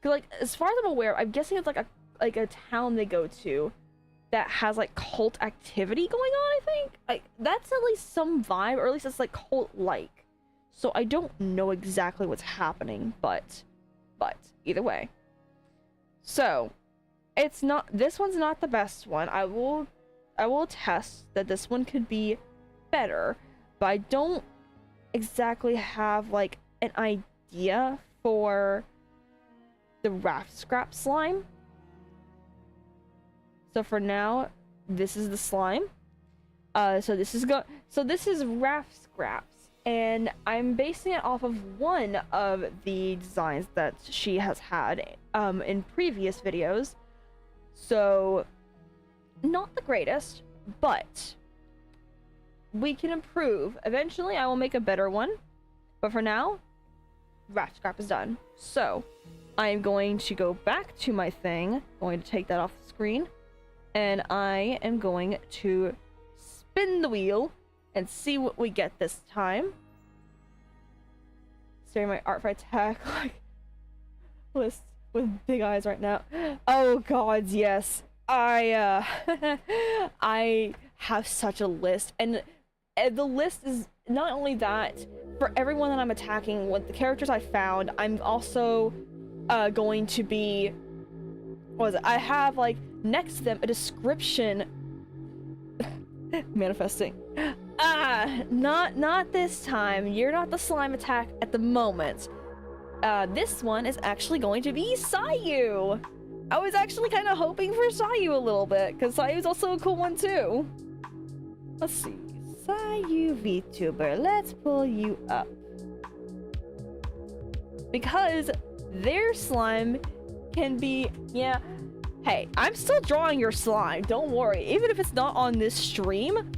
Cause like as far as I'm aware, I'm guessing it's like a town they go to that has like cult activity going on. I think like that's at least some vibe, or at least it's like cult like. So I don't know exactly what's happening, but either way. So it's not, this one's not the best one. I will attest that this one could be better, but I don't exactly have like an idea for the Raft Scrap slime. So for now, this is the slime. So this is Raft Scraps. and I'm basing it off of one of the designs that she has had in previous videos. So, not the greatest, but we can improve. Eventually, I will make a better one, but for now, Raft Scrap is done. So, I am going to go back to my thing, going to take that off the screen, and I am going to spin the wheel and see what we get this time. Staring my art for attack like list with big eyes right now. Oh god, yes. I I have such a list, and the list is not only that, for everyone that I'm attacking with the characters I found, I'm also going to be, what was it? I have like next to them a description manifesting. Not this time. You're not the slime attack at the moment. This one is actually going to be Sayu. I was actually kind of hoping for Sayu a little bit, because Sayu's also a cool one too. Let's see. Sayu VTuber. Let's pull you up. Because their slime can be, yeah. Hey, I'm still drawing your slime. Don't worry. Even if it's not on this stream.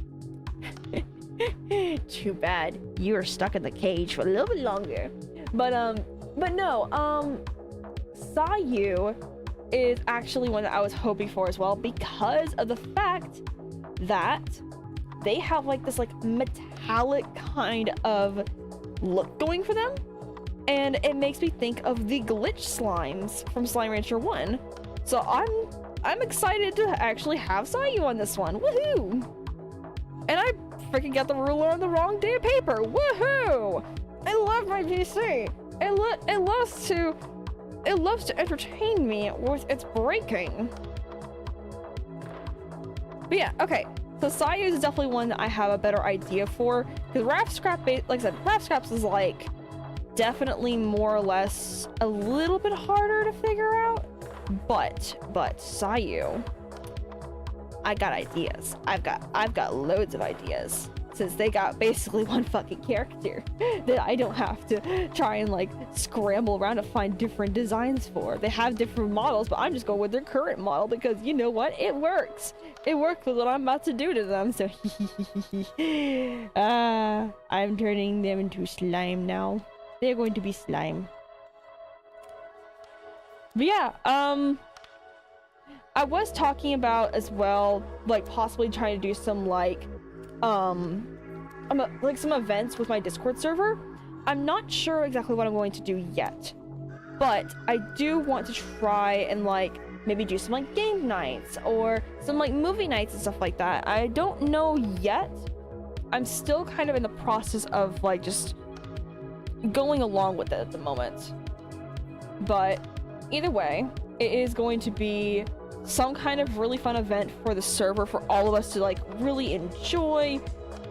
Too bad. You are stuck in the cage for a little bit longer. But no, Sayu is actually one that I was hoping for as well, because of the fact that they have like this like metallic kind of look going for them, and it makes me think of the glitch slimes from Slime Rancher 1. So I'm excited to actually have Sayu on this one. Woohoo! And I freaking got the ruler on the wrong day of paper. Woohoo! I love my PC. It loves to entertain me with its breaking. But yeah, okay. So Sayu is definitely one that I have a better idea for, because Raft Scrap, like I said, Raft Scraps is like definitely more or less a little bit harder to figure out. But Sayu, I got ideas. I've got loads of ideas, since they got basically one fucking character that I don't have to try and like scramble around to find different designs for. They have different models, but I'm just going with their current model because you know what? It works. It works with what I'm about to do to them. So I'm turning them into slime now. They're going to be slime. But yeah, I was talking about as well, like possibly trying to do some like some events with my Discord server. I'm not sure exactly what I'm going to do yet, but I do want to try and like maybe do some like game nights or some like movie nights and stuff like that. I don't know yet. I'm still kind of in the process of like just going along with it at the moment. But either way, it is going to be some kind of really fun event for the server, for all of us to like really enjoy,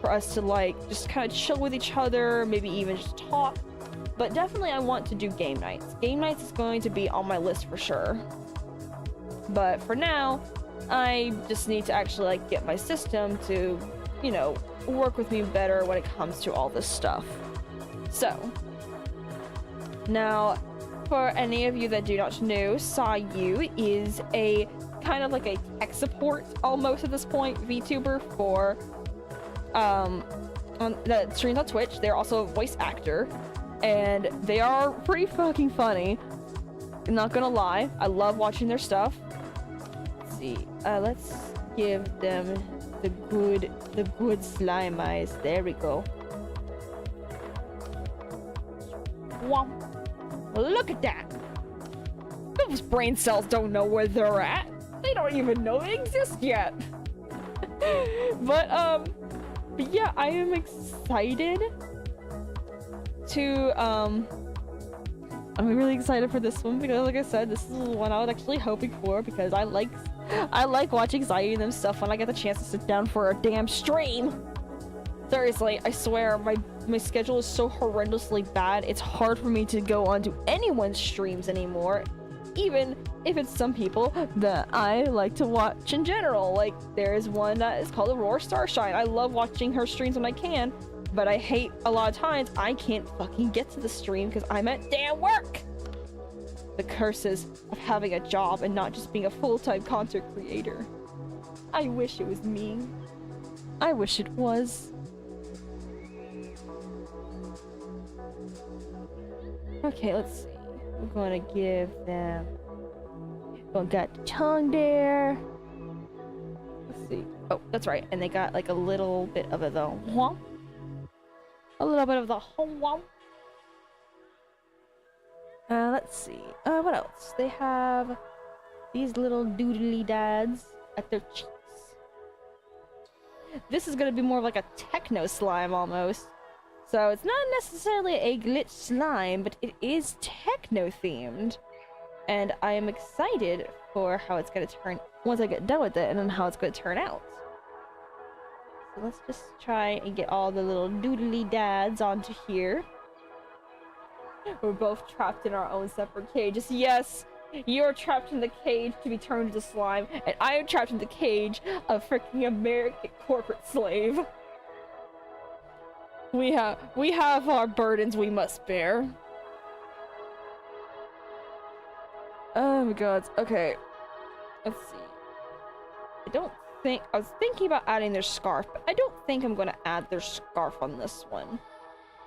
for us to like just kind of chill with each other, maybe even just talk. But definitely I want to do game nights. Game nights is going to be on my list for sure. But for now, I just need to actually like get my system to, you know, work with me better when it comes to all this stuff. So now, for any of you that do not know, Sayu is a kind of like a tech support almost at this point VTuber for on that streams on Twitch. They're also a voice actor, and they are pretty fucking funny. I'm not gonna lie, I love watching their stuff. Let's see, let's give them the good slime eyes. There we go. Womp. Look at that! Those brain cells don't know where they're at. They don't even know they exist yet. But yeah, I am excited to I'm really excited for this one, because like I said, this is the one I was actually hoping for, because I like watching Sayu and them stuff when I get the chance to sit down for a damn stream. Seriously, I swear, my schedule is so horrendously bad, it's hard for me to go onto anyone's streams anymore, even if it's some people that I like to watch in general. Like, there is one that is called Aurora Starshine. I love watching her streams when I can, But I hate a lot of times I can't fucking get to the stream because I'm at damn work. The curses of having a job and not just being a full-time content creator. I wish it was me. I wish it was. Okay, let's see. We're gonna give them... Well, got the tongue there. Let's see. Oh, that's right. And they got like a little bit of the whomp. A little bit of the whomp. Let's see. What else? They have these little doodly dads at their cheeks. This is gonna be more of like a techno slime almost. So it's not necessarily a glitch slime, but it is techno themed. And I am excited for how it's gonna turn once I get done with it and then how it's gonna turn out. So let's just try and get all the little doodly dads onto here. We're both trapped in our own separate cages. Yes, you're trapped in the cage to be turned into slime, and I am trapped in the cage of freaking American corporate slave. We have our burdens we must bear. Oh my god. Okay. Let's see. I was thinking about adding their scarf, but I don't think I'm gonna add their scarf on this one.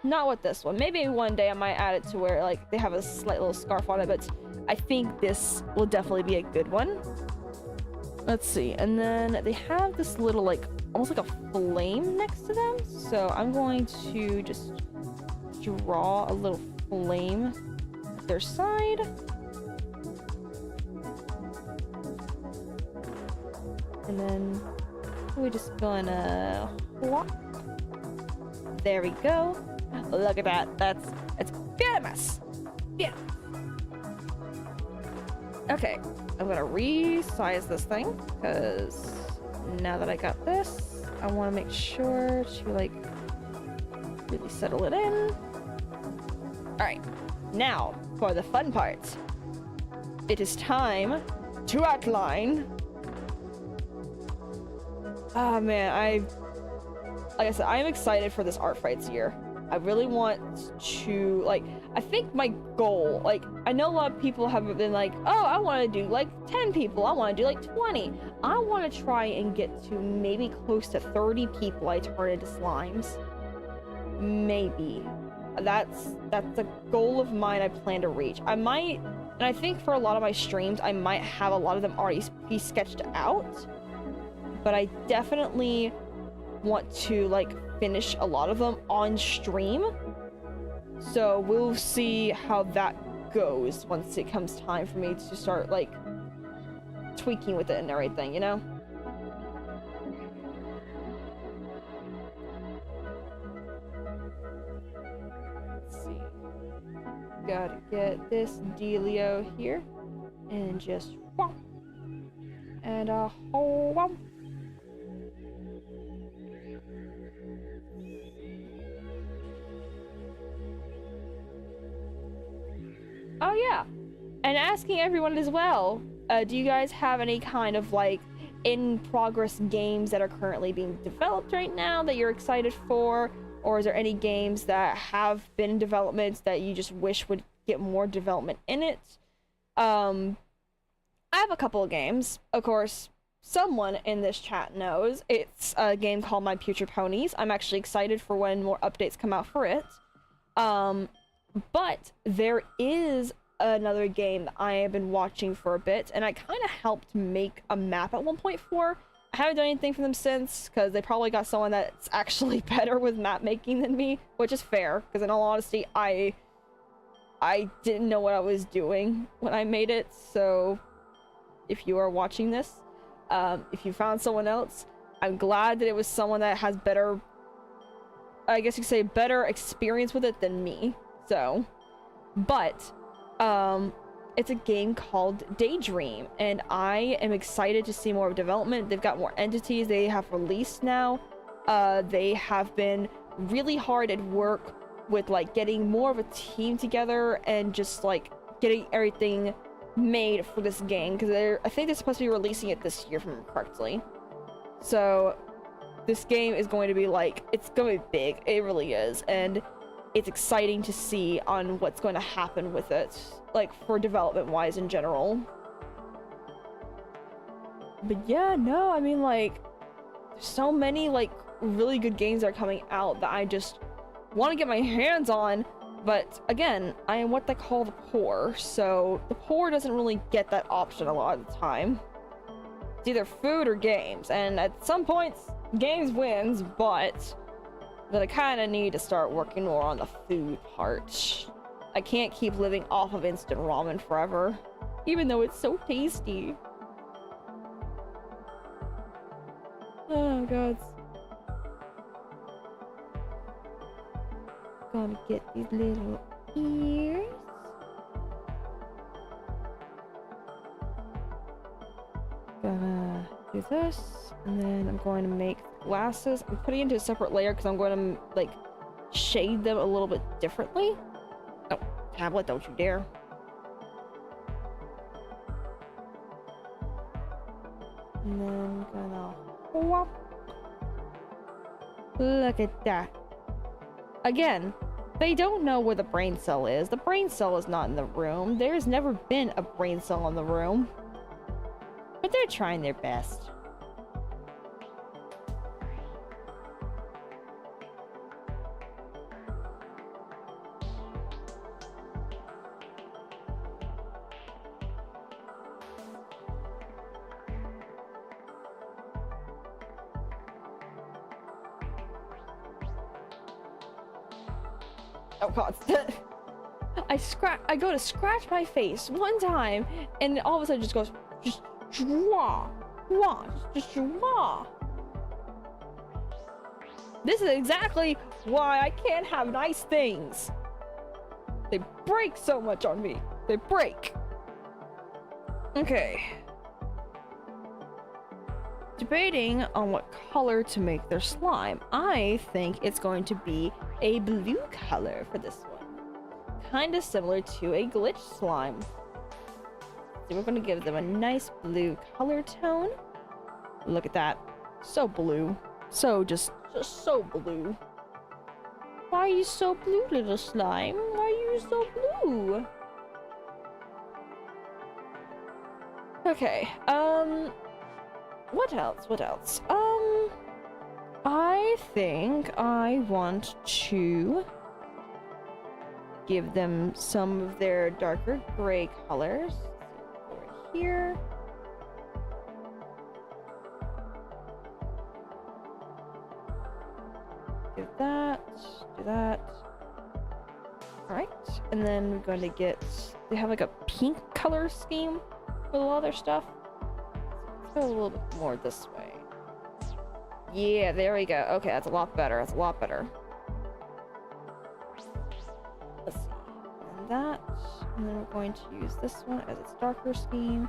Not with this one. Maybe one day I might add it to where like they have a slight little scarf on it, but I think this will definitely be a good one. Let's see. And then they have this little like almost like a flame next to them. So I'm going to just draw a little flame at their side. And then we're just gonna whop. There we go. Look at that. It's famous. Yeah. Okay, I'm gonna resize this thing because now that I got this, I want to make sure to like really settle it in. All right, now for the fun part. It is time to outline. Oh man, like I said, I'm excited for this art fights year. I really want to, like, I think my goal, like, I know a lot of people have been like, oh, I want to do like 10 people, I want to do like 20. I want to try and get to maybe close to 30 people I turn into slimes. Maybe. That's a goal of mine I plan to reach. I might, and I think for a lot of my streams, I might have a lot of them already be sketched out. But I definitely want to like finish a lot of them on stream, so we'll see how that goes once it comes time for me to start like tweaking with it and everything, you know. Let's see, gotta get this dealio here and just whomp and a whole whomp. Oh yeah, and asking everyone as well, do you guys have any kind of like in-progress games that are currently being developed right now that you're excited for? Or is there any games that have been in development that you just wish would get more development in it? I have a couple of games. Of course, someone in this chat knows. It's a game called My Future Ponies. I'm actually excited for when more updates come out for it. But there is another game that I have been watching for a bit, and I kind of helped make a map at 1.4. I haven't done anything for them since, because they probably got someone that's actually better with map making than me, which is fair, because in all honesty, I didn't know what I was doing when I made it, so if you are watching this, if you found someone else, I'm glad that it was someone that has better, I guess you could say, better experience with it than me. So, but it's a game called Daydream, and I am excited to see more development. They've got more entities they have released now. They have been really hard at work with like getting more of a team together and just like getting everything made for this game, because I think they're supposed to be releasing it this year, if I remember correctly. So this game is going to be like, it's going to be big. It really is. And it's exciting to see on what's going to happen with it, like for development wise in general. But yeah, no, I mean, like, there's so many like really good games that are coming out that I just want to get my hands on. But again, I am what they call the poor, so the poor doesn't really get that option a lot of the time. It's either food or games, and at some points games wins, but I kind of need to start working more on the food part. I can't keep living off of instant ramen forever, even though it's so tasty. Oh god. Gonna get these little ears. Gonna do this, and then I'm going to make glasses. I'm putting it into a separate layer because I'm going to like shade them a little bit differently. Oh, tablet, don't you dare. And then gonna whop. Look at that. Again, they don't know where the brain cell is. The brain cell is not in the room. There's never been a brain cell in the room. But they're trying their best. Oh god. I go to scratch my face one time, and all of a sudden it just goes just draw. This is exactly why I can't have nice things. They break so much on me. They break. Okay. Debating on what color to make their slime. I think it's going to be a blue color for this one. Kind of similar to a glitch slime. So we're going to give them a nice blue color tone. Look at that. So blue. So just so blue. Why are you so blue, little slime? Why are you so blue? Okay, what else? I think I want to give them some of their darker gray colors. Over here. Do that. Alright, and then we're going to get, they have like a pink color scheme with a lot of their stuff. Let's go a little bit more this way. Yeah, there we go. Okay, that's a lot better. Let's see. And that. And then we're going to use this one as its darker scheme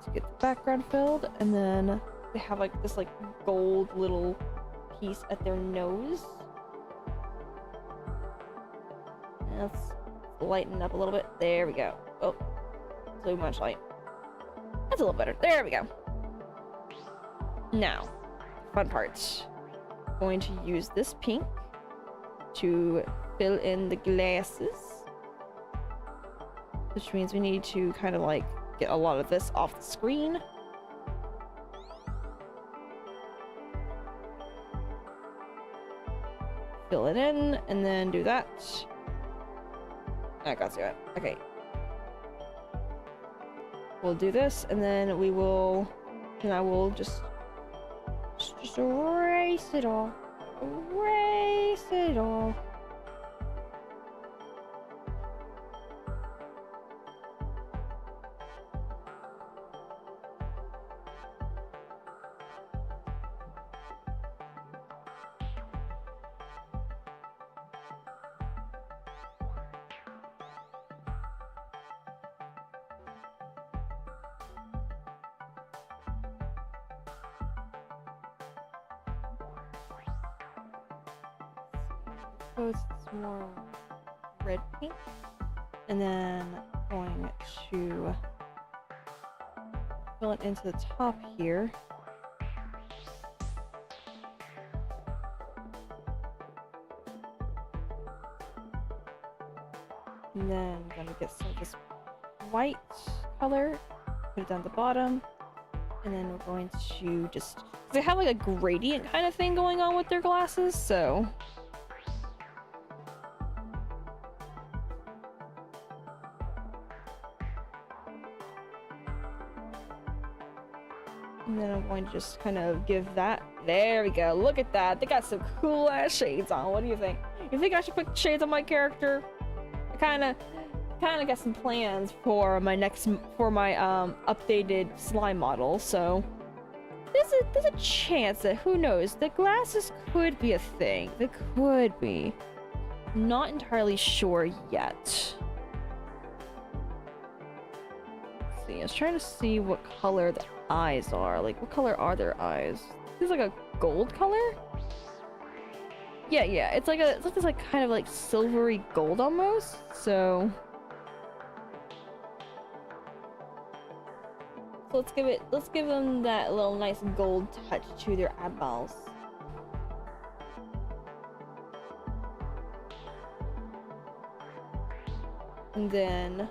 to get the background filled. And then they have like this like gold little piece at their nose. And let's lighten up a little bit. There we go. Oh, too much light. That's a little better. There we go. Now, fun part. I'm going to use this pink to fill in the glasses, which means we need to kind of like get a lot of this off the screen. Fill it in and then do that. I got to it. Okay. We'll do this, and then I will just erase it all. Erase it all. Some more red pink, and then going to fill it into the top here. And then I'm gonna get some of this white color, put it down the bottom, and then we're going to just, they have like a gradient kind of thing going on with their glasses, so. And then I'm going to just kind of give that, there we go, look at that, they got some cool ass shades on. What do you think? You think I should put shades on my character? I kind of got some plans for my updated slime model, so there's a chance that, who knows, the glasses could be a thing. They could be. Not entirely sure yet. Let's see, I was trying to see what color the eyes are. Like, what color are their eyes? This is like a gold color? Yeah, it's like this like kind of like silvery gold almost, so let's give them that little nice gold touch to their eyeballs. And then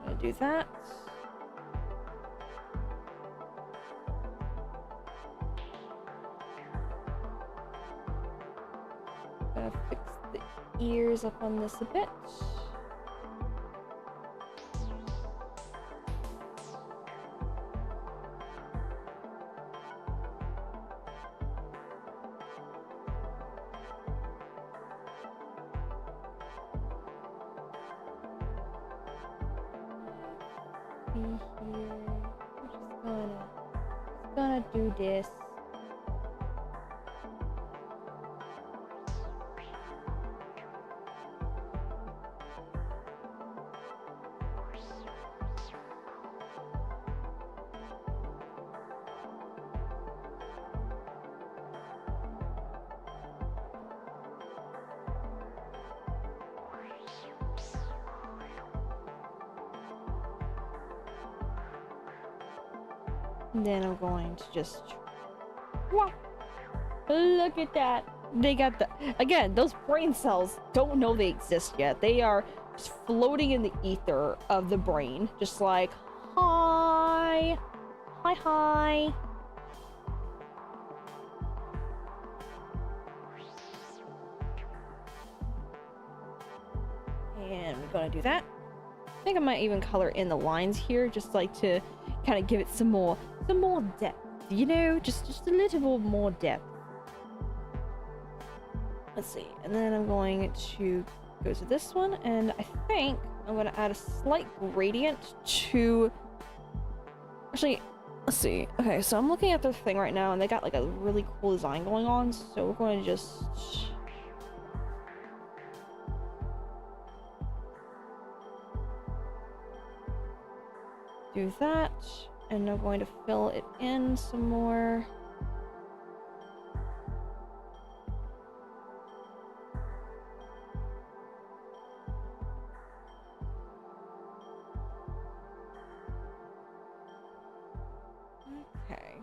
I'm gonna do that. Gonna fix the ears up on this a bit. Here. I'm just gonna do this. And then I'm going to just, wow, look at that. They got the, again, those brain cells don't know they exist yet. They are just floating in the ether of the brain, just like, hi. And we're gonna do that. I think I might even color in the lines here, just like to kind of give it some more depth, you know, just a little more depth. Let's see, and then I'm going to go to this one, and I think I'm going to add a slight gradient to, actually, let's see. Okay, so I'm looking at their thing right now, and they got like a really cool design going on, so we're going to just do that, and I'm going to fill it in some more. Okay.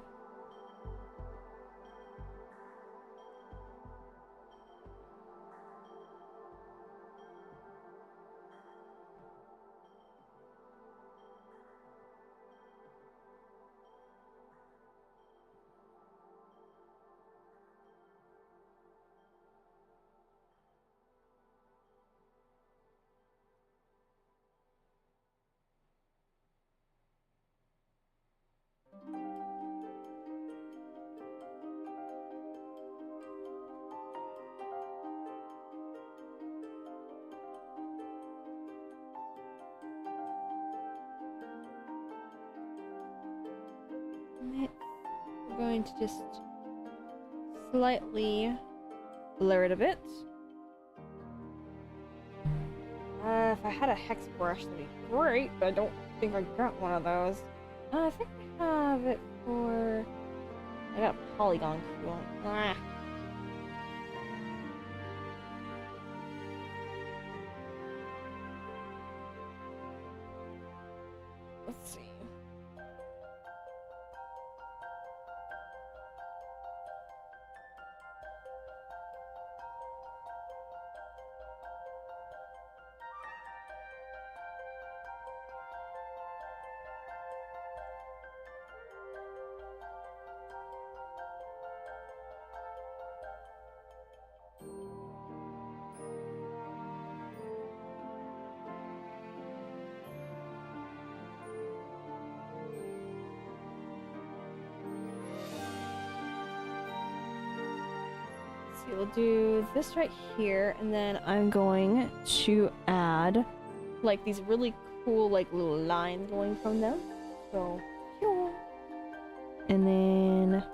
I'm going to just slightly blur it a bit. If I had a hex brush, that'd be great, but I don't think I got one of those. I think I have it for, I got a polygon tool. Ah. Let's see. Okay, we'll do this right here, and then I'm going to add like these really cool like little lines going from them. So, and then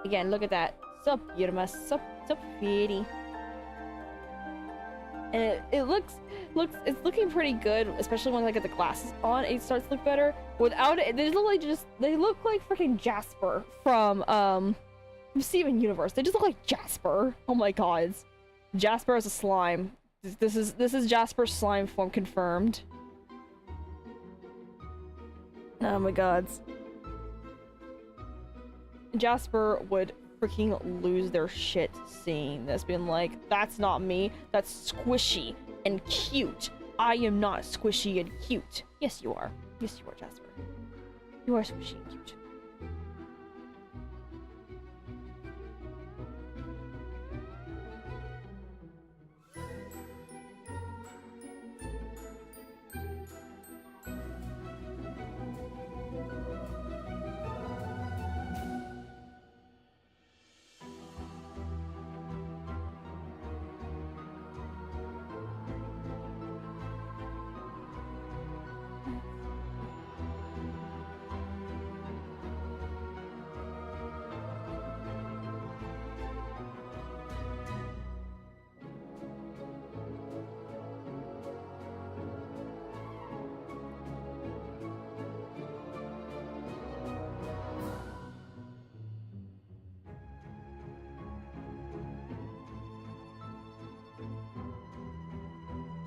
again, look at that. So beautiful, so pretty. And it looks it's looking pretty good, especially when I get the glasses on. It starts to look better. Without it, they look like freaking Jasper from Steven Universe. They just look like Jasper. Oh my god, Jasper as a slime. This is Jasper's slime form confirmed. Oh my god. Jasper would freaking lose their shit seeing this, being like, that's not me, that's squishy and cute. I am not squishy and cute. Yes, you are. Yes, you are, Jasper. You are squishy and cute.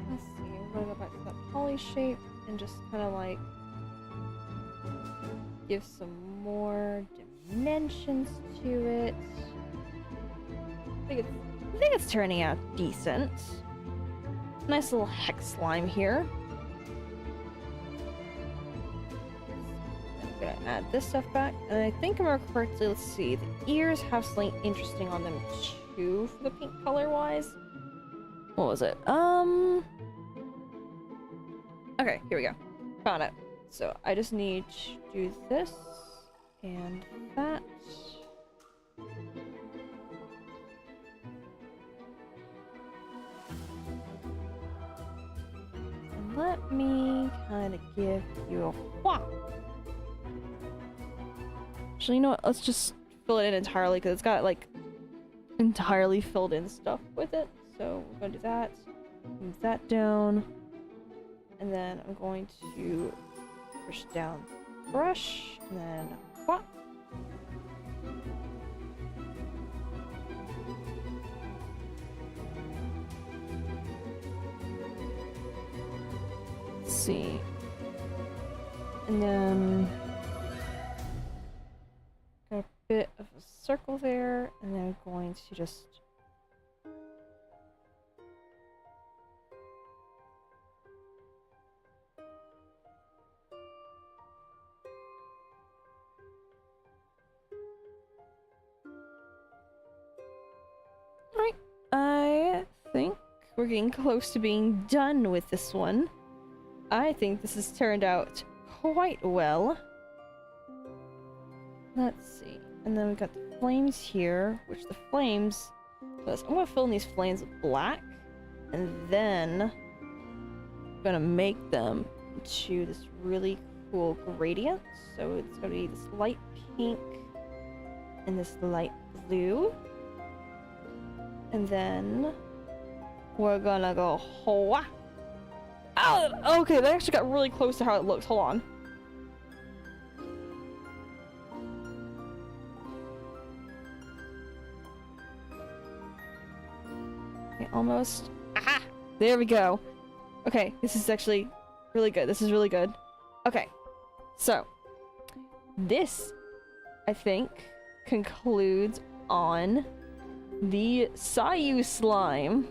Let's see, I'm gonna go back to that poly shape and just kind of like give some more dimensions to it. I think it's turning out decent. Nice little hex slime here. I'm gonna add this stuff back, and I think I remember correctly. Let's see, the ears have something interesting on them too for the pink color wise. What was it? Okay, here we go. Found it. So I just need to do this and that. And let me kind of give you a whop. Actually, you know what? Let's just fill it in entirely because it's got like entirely filled in stuff with it. So we're gonna do that. Move that down. And then I'm going to push down the brush and then whop. Let's see. And then got a bit of a circle there, and then I'm going to just I think we're getting close to being done with this one. I think this has turned out quite well. Let's see. And then we've got the flames here, which the flames... I'm going to fill in these flames with black, and then I'm going to make them into this really cool gradient. So it's going to be this light pink and this light blue. And then we're gonna go hoa. Oh, okay, that actually got really close to how it looks. Hold on. Okay, almost. Aha! There we go. Okay, this is actually really good. This is really good. Okay, so this, I think, concludes on the Sayu slime.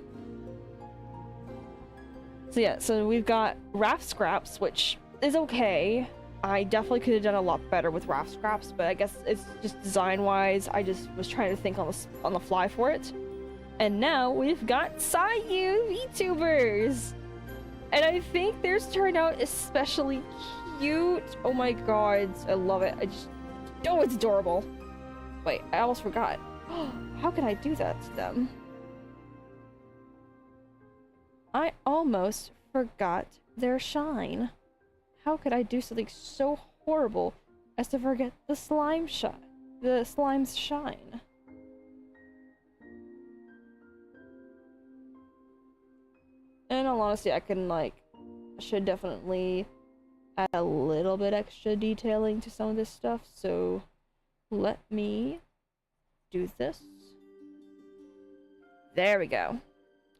So yeah, so we've got Raft Scraps, which is okay. I definitely could have done a lot better with Raft Scraps, but I guess it's just design-wise. I just was trying to think on the fly for it. And now we've got Sayu VTubers! And I think theirs turned out especially cute. Oh my god, I love it. Oh, it's adorable. Wait, I almost forgot. How can I do that to them? I almost forgot their shine. How could I do something so horrible as to forget the slime's shine? In all honesty, I can, like, should definitely add a little bit extra detailing to some of this stuff, so let me do this. There we go.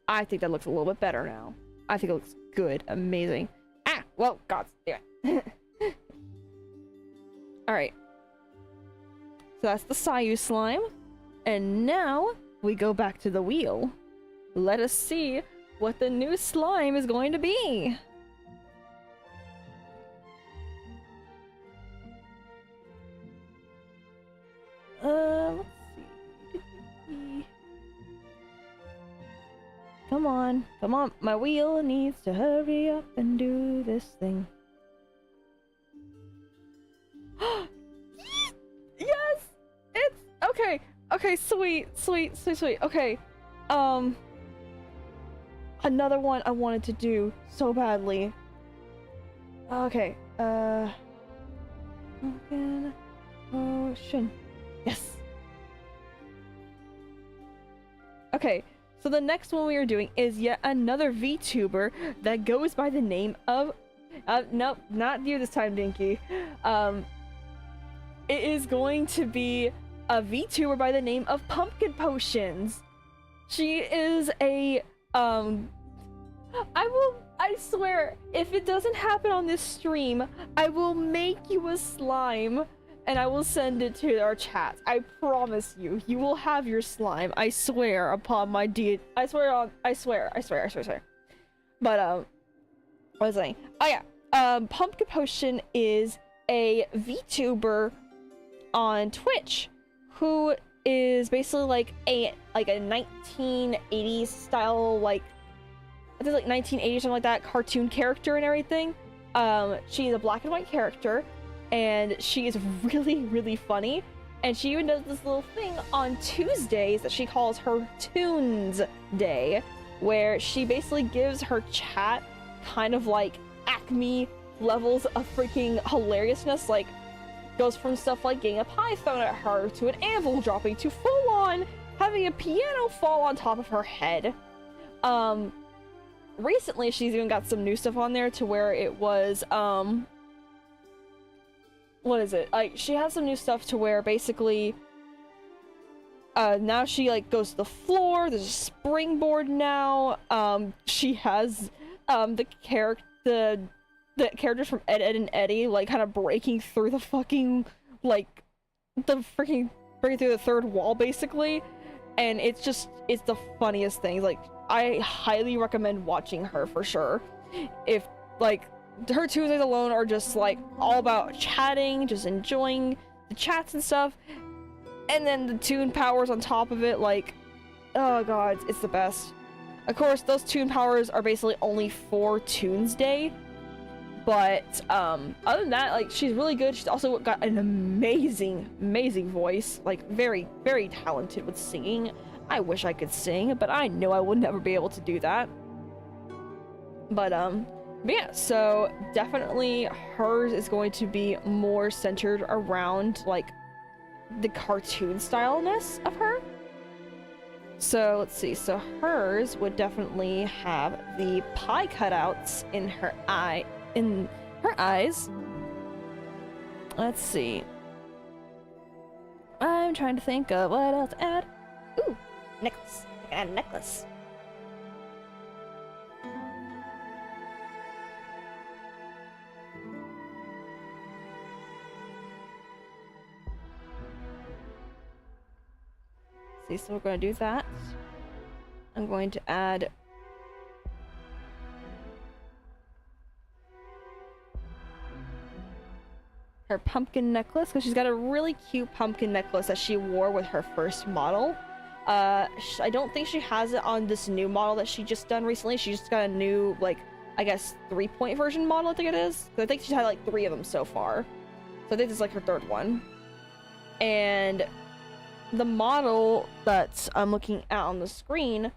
I think that looks a little bit better now. I think it looks good. Amazing. Ah! Well, God damn it. Alright. So that's the Sayu slime. And now we go back to the wheel. Let us see what the new slime is going to be. Let's see. Come on, come on, my wheel needs to hurry up and do this thing. Yes! It's okay. Okay, sweet. Okay. Another one I wanted to do so badly. Okay, pumpkin potion. Yes. Okay, so the next one we are doing is yet another VTuber that goes by the name of nope, not you this time, Dinky. It is going to be a VTuber by the name of Pumpkin Potions. She is a I swear, if it doesn't happen on this stream, I will make you a slime and I will send it to our chat. I promise you, you will have your slime. I swear upon my deed. I swear. But what was I saying? Oh yeah, Pumpkin Potion is a VTuber on Twitch who is basically like a 1980s style, like I think like 1980 something like that, cartoon character and everything. She's a black and white character, and she is really funny. And she even does this little thing on Tuesdays that she calls her Tunes Day, where she basically gives her chat kind of like Acme levels of freaking hilariousness, like goes from stuff like getting a pie thrown at her to an anvil dropping to full on having a piano fall on top of her head. Recently she's even got some new stuff on there to where it was what is it? Like she has some new stuff to where basically now she like goes to the floor, there's a springboard now. She has the characters from Ed, Edd n Eddy like kind of breaking through the fucking like the freaking breaking through the third wall basically, and it's the funniest thing. Like I highly recommend watching her for sure. If like her Tuesdays alone are just like all about chatting, just enjoying the chats and stuff, and then the tune powers on top of it, like oh god, it's the best. Of course those tune powers are basically only for Tunes Day, but other than that, like she's really good. She's also got an amazing voice, like very talented with singing. I wish I could sing, but I know I would never be able to do that. But yeah, so definitely hers is going to be more centered around like the cartoon styleness of her. So let's see, so hers would definitely have the pie cutouts in her eyes. Let's see. I'm trying to think of what else to add. Ooh, necklace. I can add a necklace. See, so we're going to do that. I'm going to add her pumpkin necklace, because she's got a really cute pumpkin necklace that she wore with her first model. I don't think she has it on this new model that she just done recently. She just got a new, like, I guess 3-point version model, I think it is. I think she's had like 3 of them so far. So I think this is like her 3rd one. And the model that I'm looking at on the screen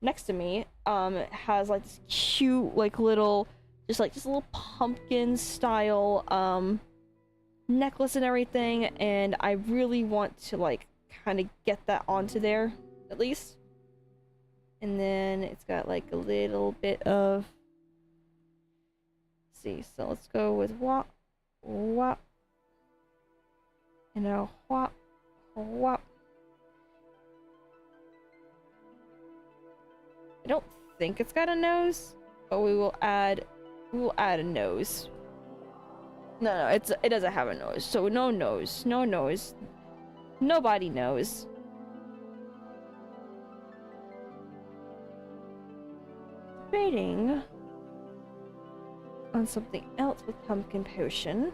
next to me has like this cute like little just a little pumpkin style necklace and everything, and I really want to like kind of get that onto there at least. And then it's got like a little bit of, let's see, so let's go with whop whop and now whop whop. I don't think it's got a nose, but we will add a nose. No, it doesn't have a nose, so no nose, no nose. Nobody knows. Debating on something else with pumpkin potion.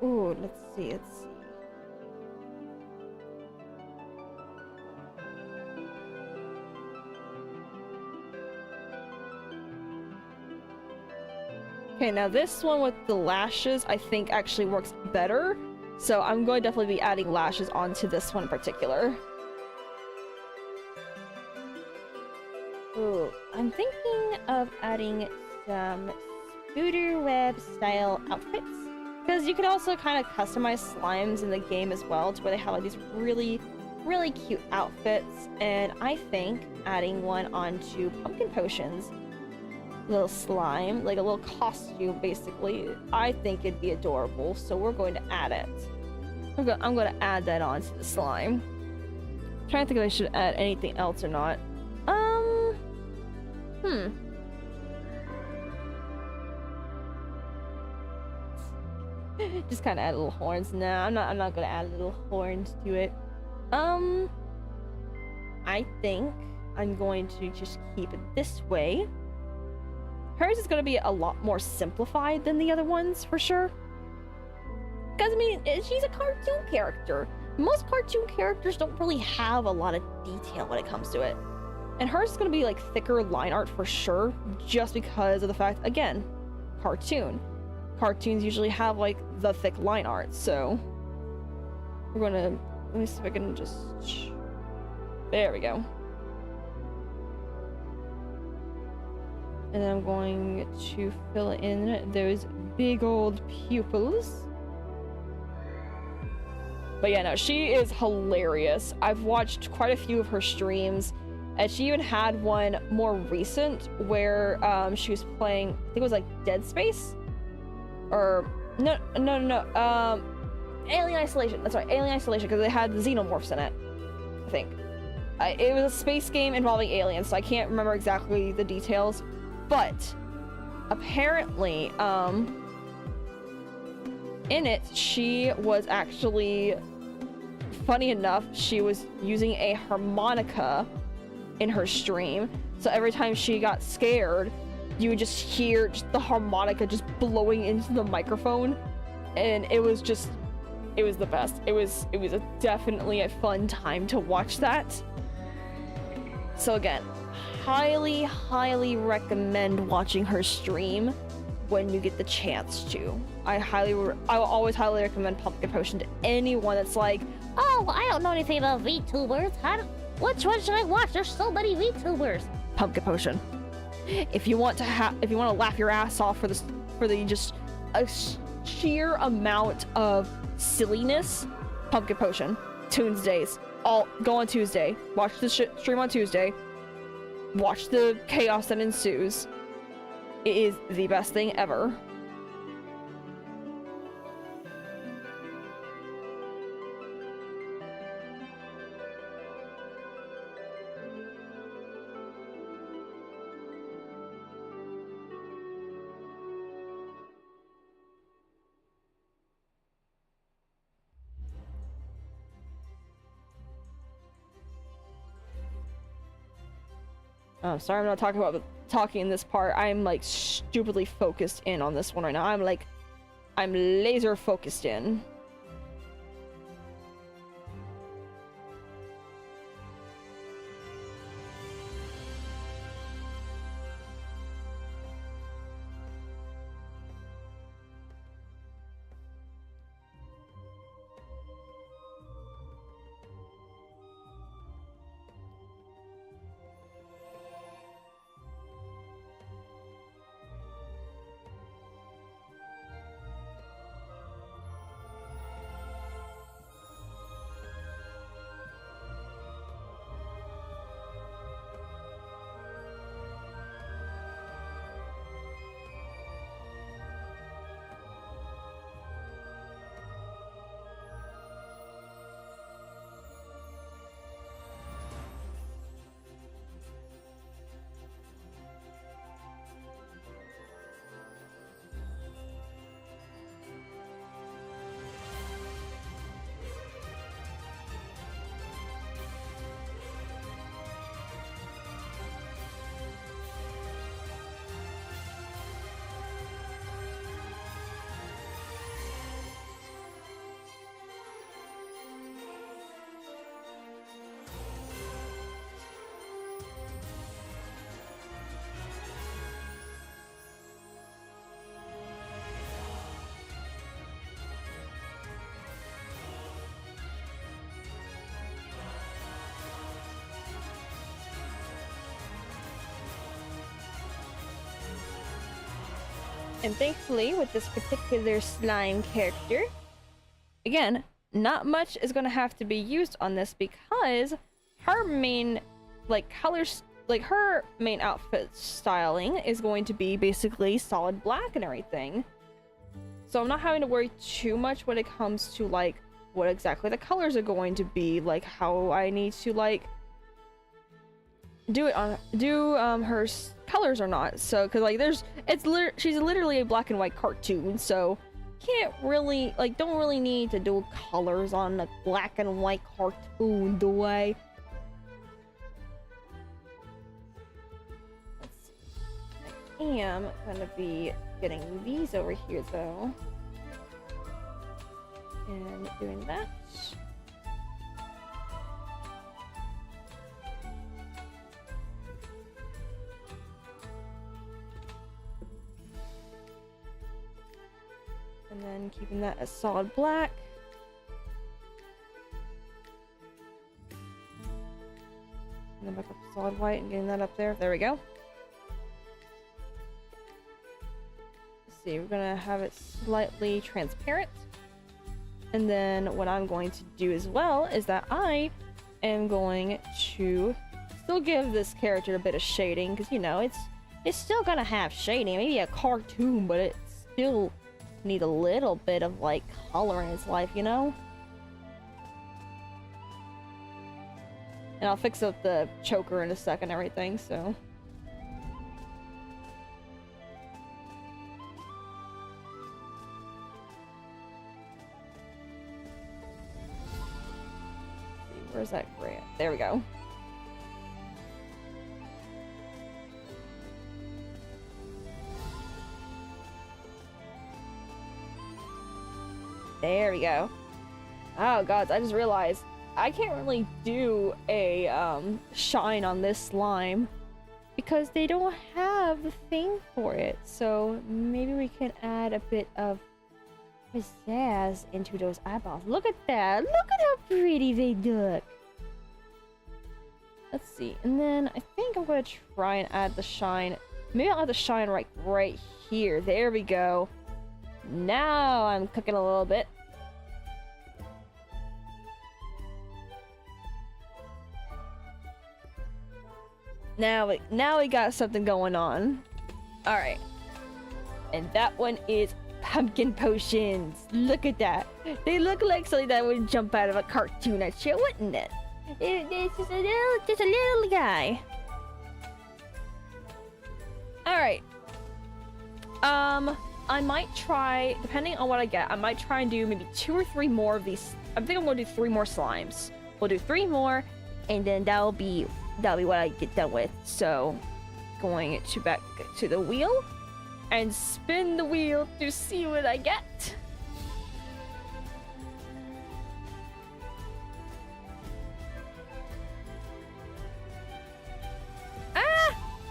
Ooh, let's see. Okay, now this one with the lashes, I think actually works better. So I'm going to definitely be adding lashes onto this one in particular. Ooh, I'm thinking of adding some spider web style outfits. Because you can also kind of customize slimes in the game as well, to where they have like these really, really cute outfits. And I think adding one onto pumpkin potions, little slime, like a little costume basically, I think it'd be adorable, so we're going to add it. I'm going to add that onto the slime. I'm trying to think if I should add anything else or not. Just kind of add little horns. Nah, I'm not gonna add little horns to it. I think I'm going to just keep it this way. Hers is going to be a lot more simplified than the other ones, for sure. Because, I mean, she's a cartoon character. Most cartoon characters don't really have a lot of detail when it comes to it. And hers is going to be, like, thicker line art for sure, just because of the fact, again, cartoon. Cartoons usually have, like, the thick line art, so... We're going to... Let me see if I can just... There we go. And then I'm going to fill in those big old pupils. But yeah, no, she is hilarious. I've watched quite a few of her streams, and she even had one more recent where she was playing, I think it was like Dead Space? Or, no, Alien Isolation. That's right, Alien Isolation, because they had the xenomorphs in it, I think. It was a space game involving aliens, so I can't remember exactly the details. But apparently, in it, she was actually, funny enough, she was using a harmonica in her stream. So every time she got scared, you would just hear just the harmonica just blowing into the microphone. And it was the best. It was definitely a fun time to watch that. So again, highly recommend watching her stream when you get the chance to. I will always highly recommend Pumpkin Potion to anyone that's like, oh, I don't know anything about VTubers. Which one should I watch? There's so many VTubers. Pumpkin Potion. If you want to laugh your ass off for the just a sheer amount of silliness, Pumpkin Potion. Tuesdays. Go on Tuesday. Watch the stream on Tuesday. Watch the chaos that ensues. It is the best thing ever. Sorry, I'm not talking in this part. I'm like stupidly focused in on this one right now. I'm laser focused in. And thankfully, with this particular slime character, again, not much is gonna have to be used on this because her main, like, colors, like, her main outfit styling is going to be basically solid black and everything. So I'm not having to worry too much when it comes to, like, what exactly the colors are going to be, like, how I need to, like, do her colors or not. So, because, like, she's literally a black and white cartoon, so can't really, like, don't really need to do colors on a black and white cartoon, do I? Let's see. I am gonna be getting these over here, though. And doing that. And then keeping that as solid black. And then back up to solid white and getting that up there. There we go. Let's see, we're gonna have it slightly transparent. And then what I'm going to do as well is that I am going to still give this character a bit of shading, because, you know, it's still gonna have shading. Maybe a cartoon, but it still need a little bit of, like, color in its life, you know? And I'll fix up the choker in a second, everything, so. Where's that gray? There we go. There we go. Oh god, I just realized I can't really do a shine on this slime because they don't have the thing for it. So maybe we can add a bit of pizzazz into those eyeballs. Look at that! Look at how pretty they look! Let's see. And then I think I'm gonna try and add the shine. Maybe I'll add the shine right here. There we go. Now I'm cooking a little bit. Now we got something going on. Alright. And that one is pumpkin potions. Look at that. They look like something that would jump out of a cartoon at you, wouldn't it? It's just a little guy. Alright. I might try, depending on what I get, I might try and do maybe 2 or 3 more of these. I think I'm gonna do 3 more slimes. We'll do 3 more, and then that'll be what I get done with. So, going to back to the wheel and spin the wheel to see what I get.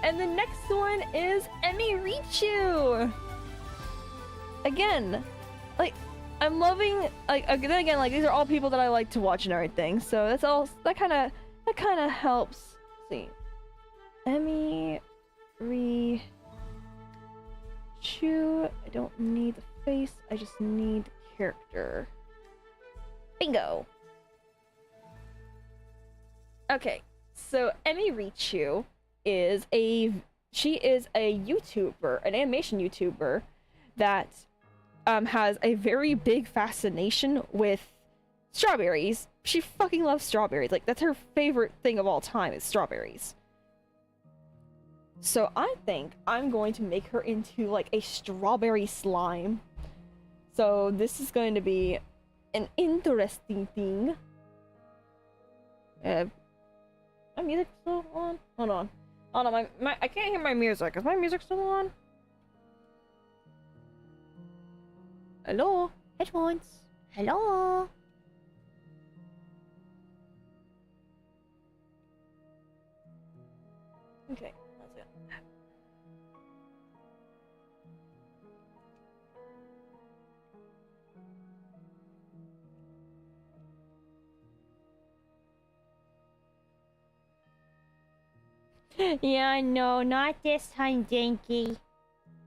And the next one is Emi-Richu. Again, like, I'm loving, like, then again, like, these are all people that I like to watch and everything, so that's all, that kind of helps. Let's see, Emi-Richu, I don't need the face, I just need the character. Bingo! Okay, so Emi-Richu is a YouTuber, an animation YouTuber that has a very big fascination with strawberries. She fucking loves strawberries. Like, that's her favorite thing of all time is strawberries. So I think I'm going to make her into, like, a strawberry slime. So this is going to be an interesting thing. My music still on? Hold on. Hold on, I can't hear my music. Is my music still on? Hello? Headphones? Hello? Okay, that's it. Yeah, no, not this time, Dinky.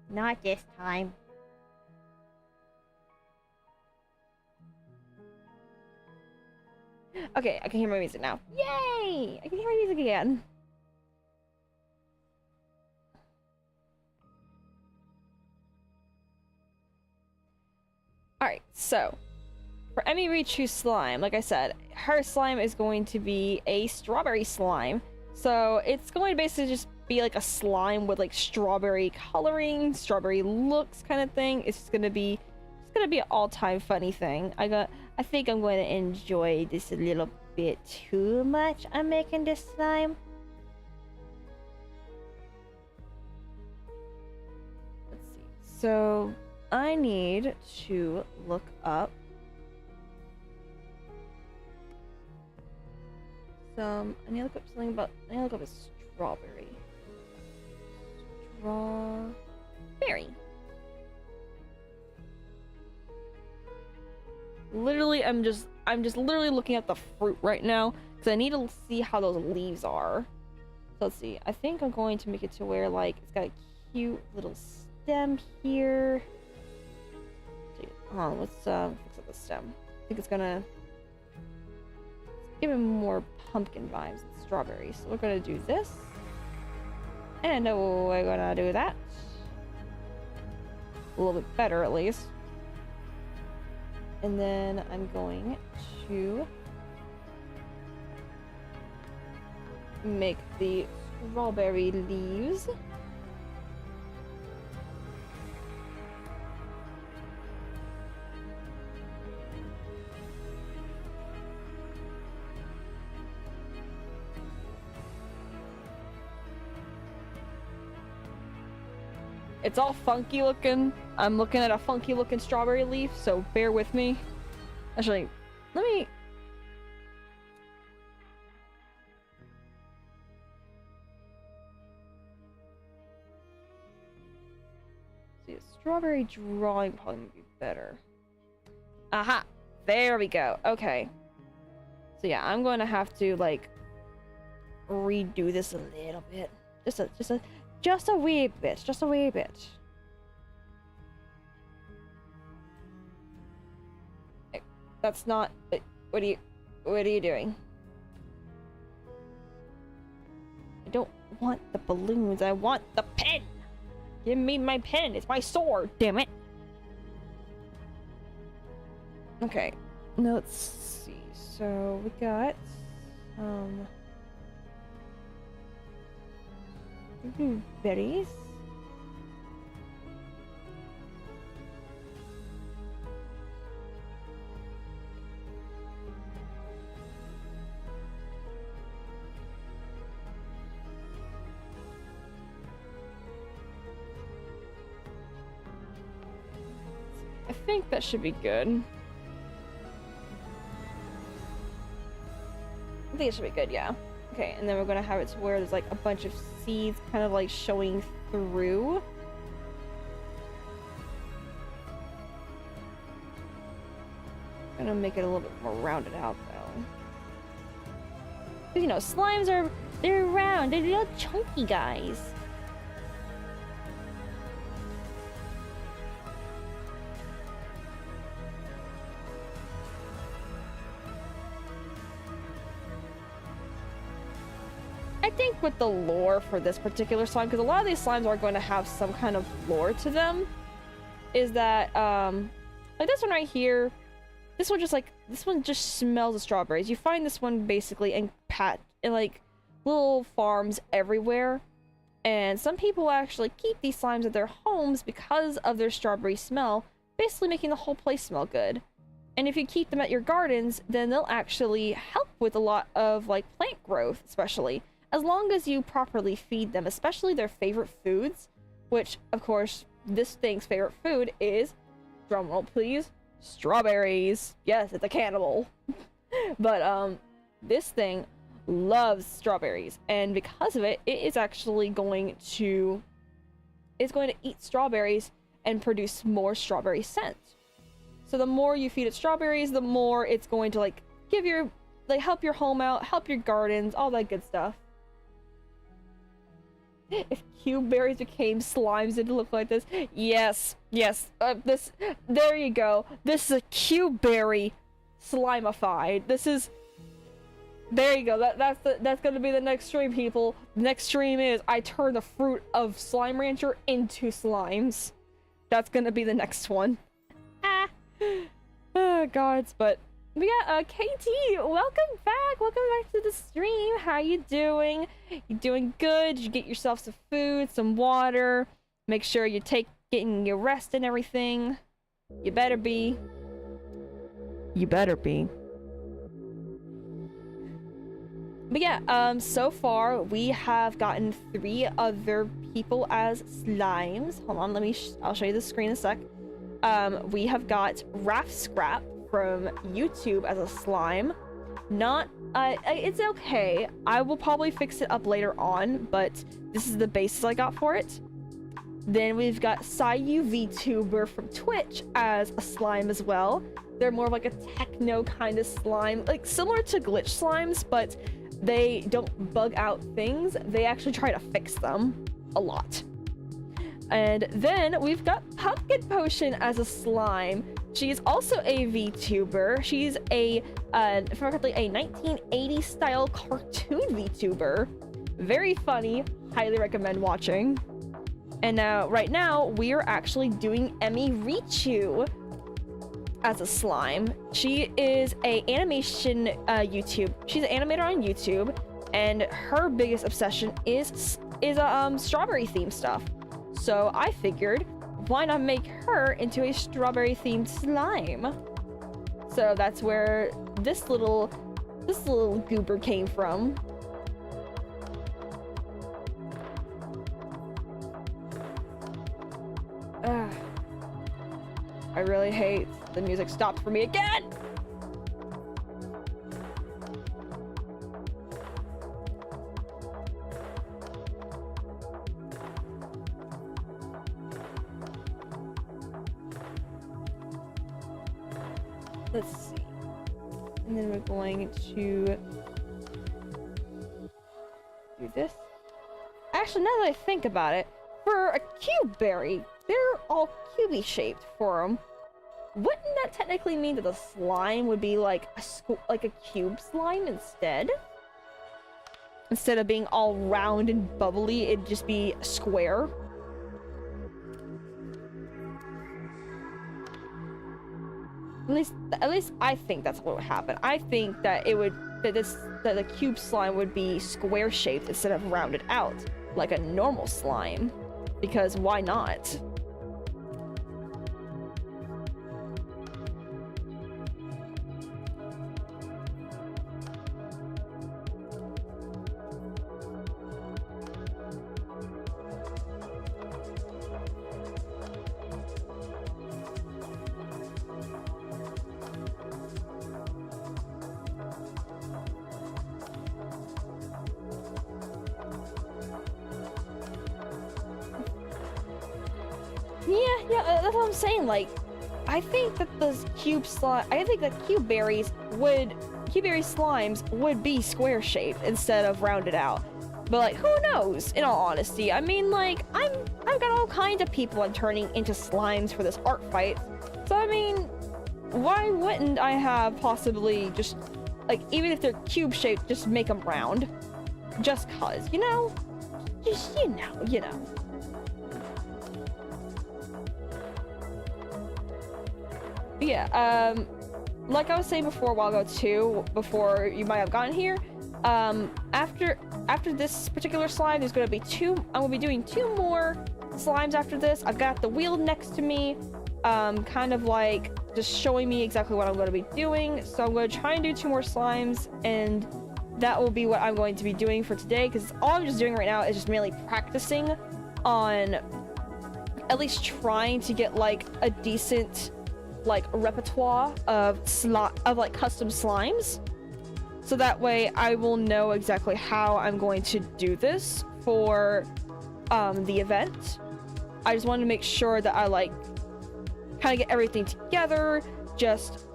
Not this time. Okay, I can hear my music now. Yay! I can hear my music again. Alright, so for Emmy Richu slime, like I said, her slime is going to be a strawberry slime. So it's going to basically just be like a slime with like strawberry coloring, strawberry looks kind of thing. It's gonna be an all-time funny thing. I think I'm going to enjoy this a little bit too much. I'm making this slime. Let's see. So I need to look up I need to look up something about. I need to look up a strawberry. Strawberry. Literally, I'm just literally looking at the fruit right now because I need to see how those leaves are. So let's see. I think I'm going to make it to where like it's got a cute little stem here. Hold on, let's fix up the stem. I think it's gonna give it more pumpkin vibes and strawberries. So we're gonna do this, and we're gonna do that a little bit better at least. And then I'm going to make the strawberry leaves. It's all funky looking. I'm looking at a funky looking strawberry leaf, so bear with me. Actually, let me... see, a strawberry drawing probably would be better. Aha! There we go. Okay. So yeah, I'm going to have to, like, redo this a little bit. Just a wee bit. Just a wee bit. That's not... What are you doing? I don't want the balloons. I want the pen! Give me my pen. It's my sword, damn it. Okay. Now let's see. So we got... berries. I think that should be good. I think it should be good, yeah. Okay, and then we're gonna have it to where there's like a bunch of seeds kind of like showing through. I'm gonna make it a little bit more rounded out though. 'Cause, you know, slimes they're round, they're little chunky guys. I think with the lore for this particular slime, because a lot of these slimes are going to have some kind of lore to them, is that like this one right here, this one just smells of strawberries. You find this one basically in like little farms everywhere, and some people actually keep these slimes at their homes because of their strawberry smell, basically making the whole place smell good. And if you keep them at your gardens, then they'll actually help with a lot of like plant growth, especially as long as you properly feed them, especially their favorite foods, which of course this thing's favorite food is, drumroll please, strawberries. Yes, it's a cannibal. But this thing loves strawberries, and because of it, it is actually going to eat strawberries and produce more strawberry scent. So the more you feed it strawberries, the more it's going to like help your home out, help your gardens, all that good stuff. if cube berries became slimes, it'd look like this. Yes, yes. This. There you go. This is a cube berry slimified. This is. There you go. That's gonna be the next stream, people. The next stream is I turn the fruit of Slime Rancher into slimes. That's gonna be the next one. Ah. Oh, gods, but yeah, KT, welcome back. Welcome back to the stream. How you doing? You doing good? Did you get yourself some food, some water? Make sure you getting your rest and everything. You better be. You better be. But yeah, so far we have gotten 3 other people as slimes. Hold on, I'll show you the screen in a sec. We have got Raph Scrap from YouTube as a slime. It's okay. I will probably fix it up later on, but this is the basis I got for it. Then we've got Sayu VTuber from Twitch as a slime as well. They're more of like a techno kind of slime, like similar to glitch slimes, but they don't bug out things. They actually try to fix them a lot. And then we've got Pumpkin Potion as a slime. She's also a VTuber. She's if I remember correctly, a 1980s style cartoon VTuber. Very funny. Highly recommend watching. And now, right now, we are actually doing Emmy Richu as a slime. She is a animation She's an animator on YouTube, and her biggest obsession is strawberry themed stuff. So I figured, why not make her into a strawberry themed slime? So that's where this little goober came from. I really hate the music stopped for me again. Let's see. And then we're going to do this. Actually, now that I think about it, for a cube berry, they're all cubey shaped for them. Wouldn't that technically mean that the slime would be like a cube slime instead? Instead of being all round and bubbly, it'd just be square. At least I think that's what would happen. I think that the cube slime would be square shaped instead of rounded out like a normal slime. Because why not? Yeah, that's what I'm saying. Like, I think that cube berry slimes would be square shaped instead of rounded out. But like, who knows? In all honesty, I mean, like, I've got all kinds of people I'm turning into slimes for this art fight. So I mean, why wouldn't I have possibly just like, even if they're cube shaped, just make them round, just cause, you know, just you know. Yeah, like I was saying before a while ago too, before you might have gotten here, after this particular slime, there's gonna be I'm gonna be doing 2 more slimes after this. I've got the wheel next to me, kind of like just showing me exactly what I'm gonna be doing. So I'm gonna try and do 2 more slimes, and that will be what I'm going to be doing for today, because all I'm just doing right now is just mainly practicing on at least trying to get like a decent like repertoire of like custom slimes, so that way I will know exactly how I'm going to do this for the event. I just wanted to make sure that I like kind of get everything together, just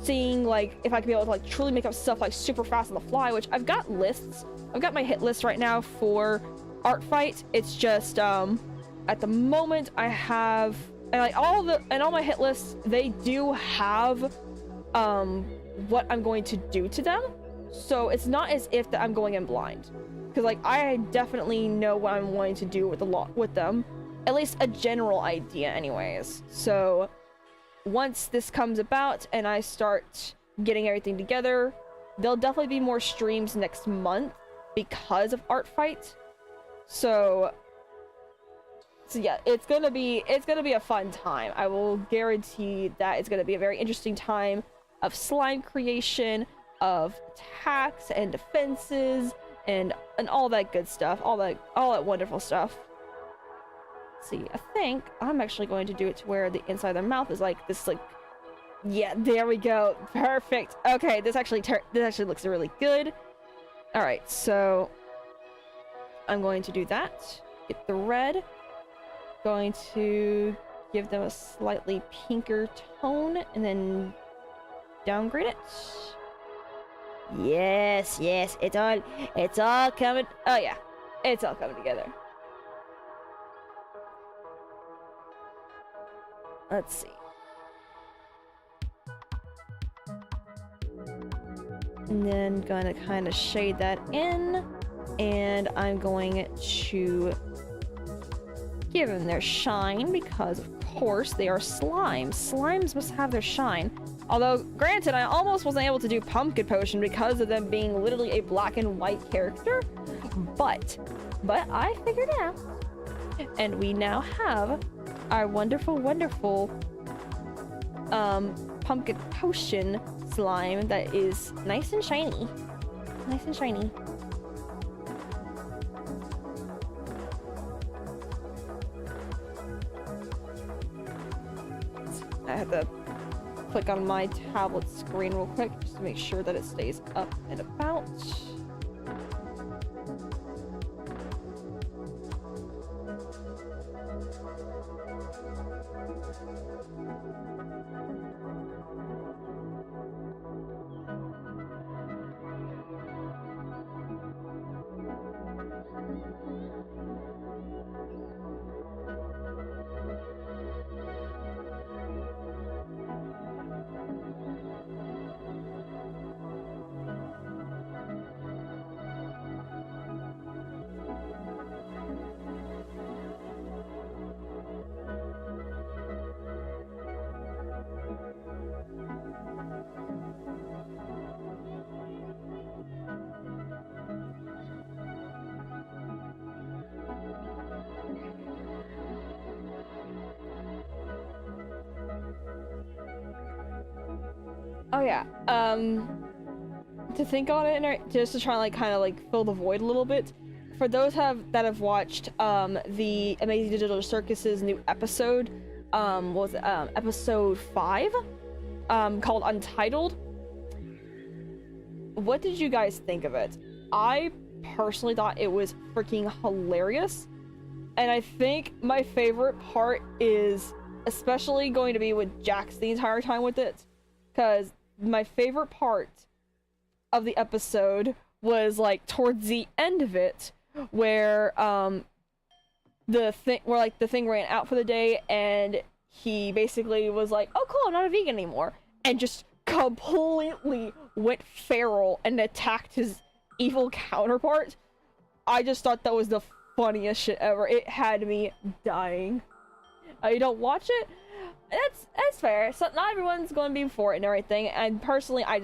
seeing like if I can be able to like truly make up stuff like super fast on the fly, which I've got lists. I've got my hit list right now for art fight. It's just at the moment I have, and like all my hit lists, they do have what I'm going to do to them. So it's not as if that I'm going in blind, because like I definitely know what I'm wanting to do with them, at least a general idea anyways. So once this comes about and I start getting everything together, there'll definitely be more streams next month because of art fight. So yeah, it's gonna be a fun time. I will guarantee that it's gonna be a very interesting time of slime creation, of attacks and defenses, and all that good stuff, all that wonderful stuff. Let's see, I think I'm actually going to do it to where the inside of their mouth is like this, like, yeah, there we go, perfect. Okay, this actually looks really good. All right, so I'm going to do that. Get the red. Going to give them a slightly pinker tone and then downgrade it. Yes, it's all coming. Oh yeah, it's all coming together. Let's see. And then gonna kind of shade that in, and I'm going to give them their shine because of course they are slimes. Slimes must have their shine. Although, granted, I almost wasn't able to do Pumpkin Potion because of them being literally a black and white character, but I figured it out. And we now have our wonderful Pumpkin Potion slime that is nice and shiny. Nice and shiny. I have to click on my tablet screen real quick just to make sure that it stays up and about. Oh yeah, to think on it, and just to try and like kind of like fill the void a little bit, for those that have watched the Amazing Digital Circus's new episode, episode 5, called Untitled. What did you guys think of it? I personally thought it was freaking hilarious, and I think my favorite part is especially going to be with Jax the entire time with it, because my favorite part of the episode was like towards the end of it, where the thing ran out for the day and he basically was like, oh cool, I'm not a vegan anymore, and just completely went feral and attacked his evil counterpart. I just thought that was the funniest shit ever. It had me dying. You don't watch it? That's fair. So not everyone's going to be for it and everything, and personally I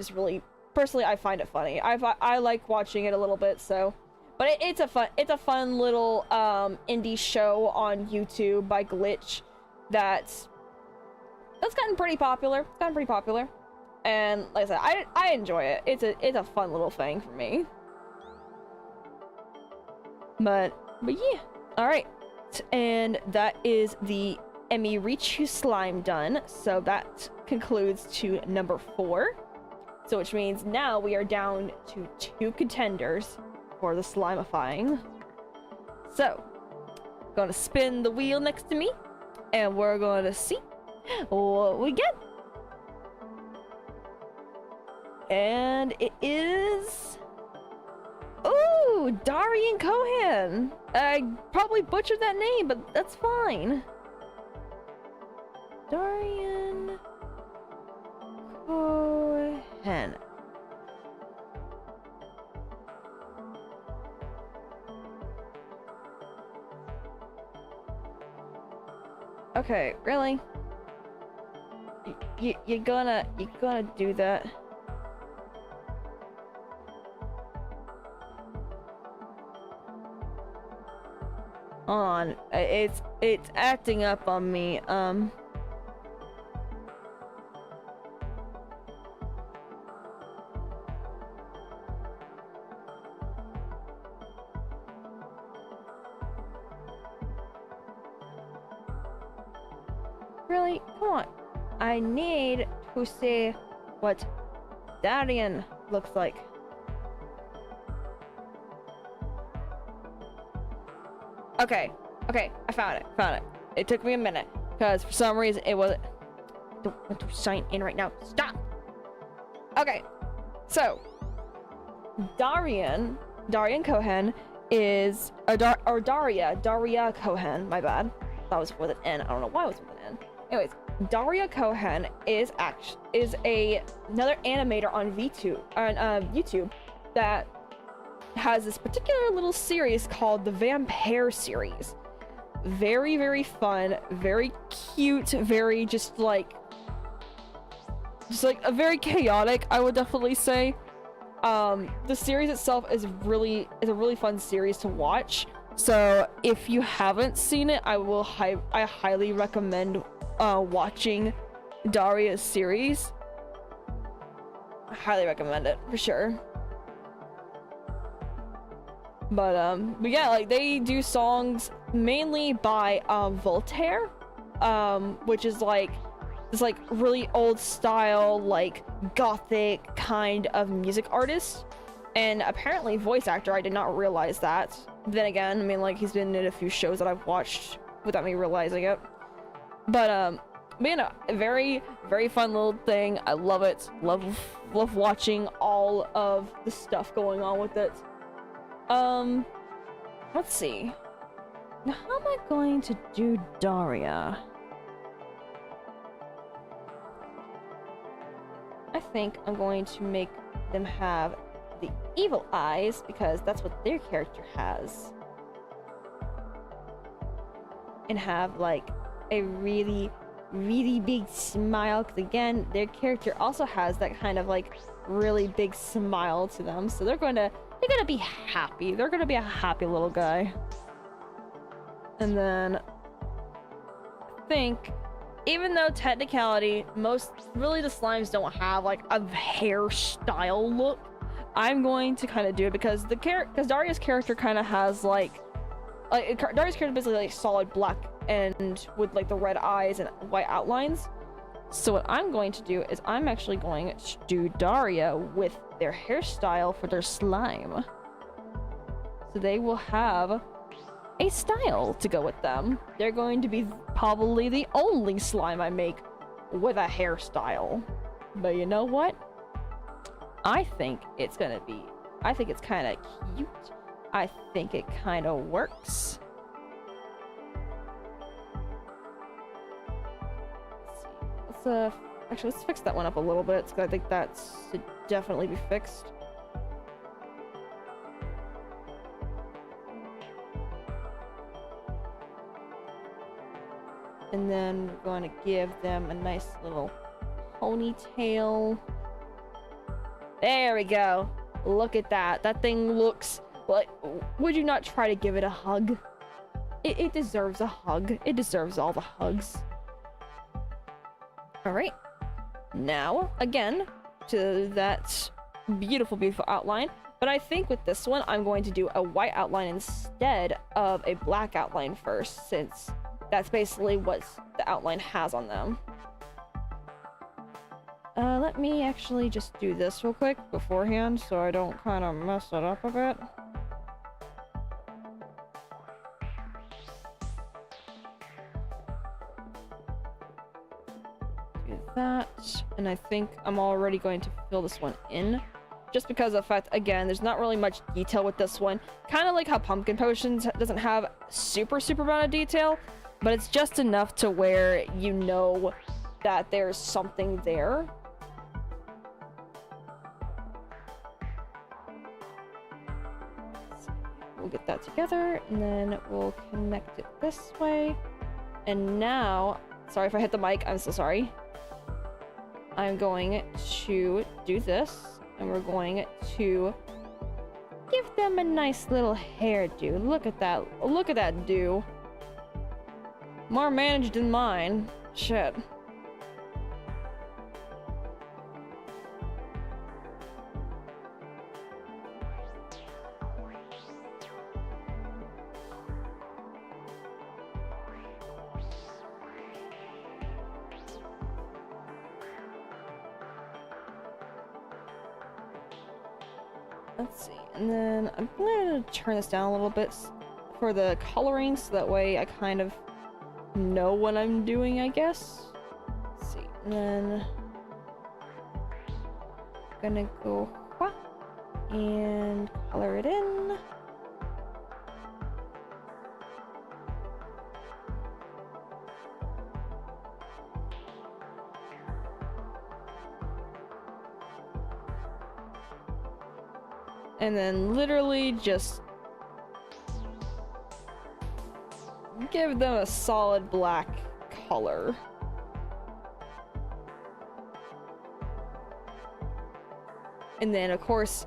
find it funny. I like watching it a little bit, so, but it's a fun little indie show on YouTube by Glitch that's gotten pretty popular. And like I said, I enjoy it. It's a fun little thing for me. But yeah. All right. And that is the Emi-Richu slime done. So that concludes to number 4. So which means now we are down to 2 contenders for the slimifying. So, gonna spin the wheel next to me, and we're going to see what we get. And it is... Ooh, Oh, Darian Cohen! I probably butchered that name, but that's fine. Darian Cohen. Okay, really? You're gonna do that? Hold on, it's acting up on me. Really? Come on. I need to see what Darian looks like. Okay, I found it. It took me a minute, because for some reason it wasn't. Don't want to sign in right now. Stop! Okay, so Darian Cohen is, or Daria Cohen, my bad. That was with an N. I don't know why it was with an N. Anyways, Daria Cohen is another animator on YouTube that has this particular little series called the Vampire series. Very, very fun, very cute, very just like a very chaotic, I would definitely say. The series itself is a really fun series to watch. So if you haven't seen it, I highly recommend watching Daria's series. I highly recommend it for sure. But yeah, like they do songs mainly by Voltaire, which is like this like really old style, like gothic kind of music artist, and apparently voice actor. I did not realize that. Then again, I mean, like he's been in a few shows that I've watched without me realizing it. But you know, a very, very fun little thing. I love it. Love watching all of the stuff going on with it. Let's see. Now, how am I going to do Daria? I think I'm going to make them have the evil eyes, because that's what their character has. And have, like, a really, really big smile, because again, their character also has that kind of, like, really big smile to them. So they're gonna be happy. They're gonna be a happy little guy. And then I think, even though technicality, really the slimes don't have like a hairstyle look, I'm going to kind of do it because Daria's character kind of has like Daria's character basically like solid black and with like the red eyes and white outlines. So what I'm going to do is I'm actually going to do Daria with their hairstyle for their slime. So they will have a style to go with them. They're going to be probably the only slime I make with a hairstyle. But you know what? I think it's kind of cute. I think it kind of works. Let's fix that one up a little bit, because I think that should definitely be fixed. And then we're going to give them a nice little ponytail. There we go. Look at that. That thing looks like... Would you not try to give it a hug? It deserves a hug. It deserves all the hugs. Alright. Now, again, to that beautiful, beautiful outline. But I think with this one, I'm going to do a white outline instead of a black outline first, since that's basically what the outline has on them. Let me actually just do this real quick beforehand so I don't kind of mess it up a bit. Do that, and I think I'm already going to fill this one in just because of the fact, again, there's not really much detail with this one. Kind of like how Pumpkin Potions doesn't have super amount of detail, but it's just enough to where you know that there's something there. We'll get that together, and then we'll connect it this way. And now, sorry if I hit the mic, I'm so sorry. I'm going to do this, and we're going to give them a nice little hairdo. Look at that do. More managed than mine. Shit. Let's see, and then I'm going to turn this down a little bit for the coloring, so that way I kind of know what I'm doing, I guess. Let's see, and then I'm gonna go and color it in. And then literally just give them a solid black color. And then of course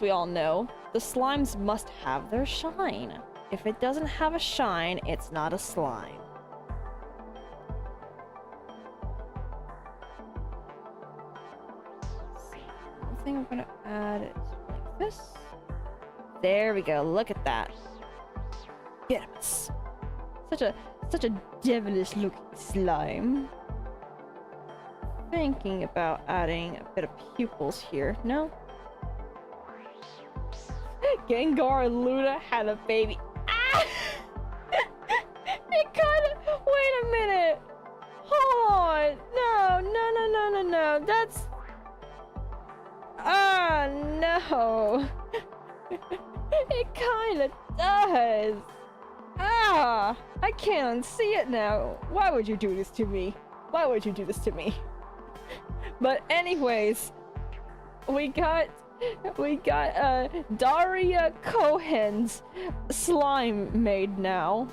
we all know the slimes must have their shine. If it doesn't have a shine, it's not a slime. I think I'm gonna add it like this. There we go. Look at that. Yes. Such a devilish looking slime. Thinking about adding a bit of pupils here. No? Gengar and Luna had a baby. Ah! It kinda. Wait a minute. Hold on. No. That's. Ah, no. It kinda does. Ah, I can't unsee it now. Why would you do this to me? Why would you do this to me? But anyways, we got Daria Cohen's slime made now.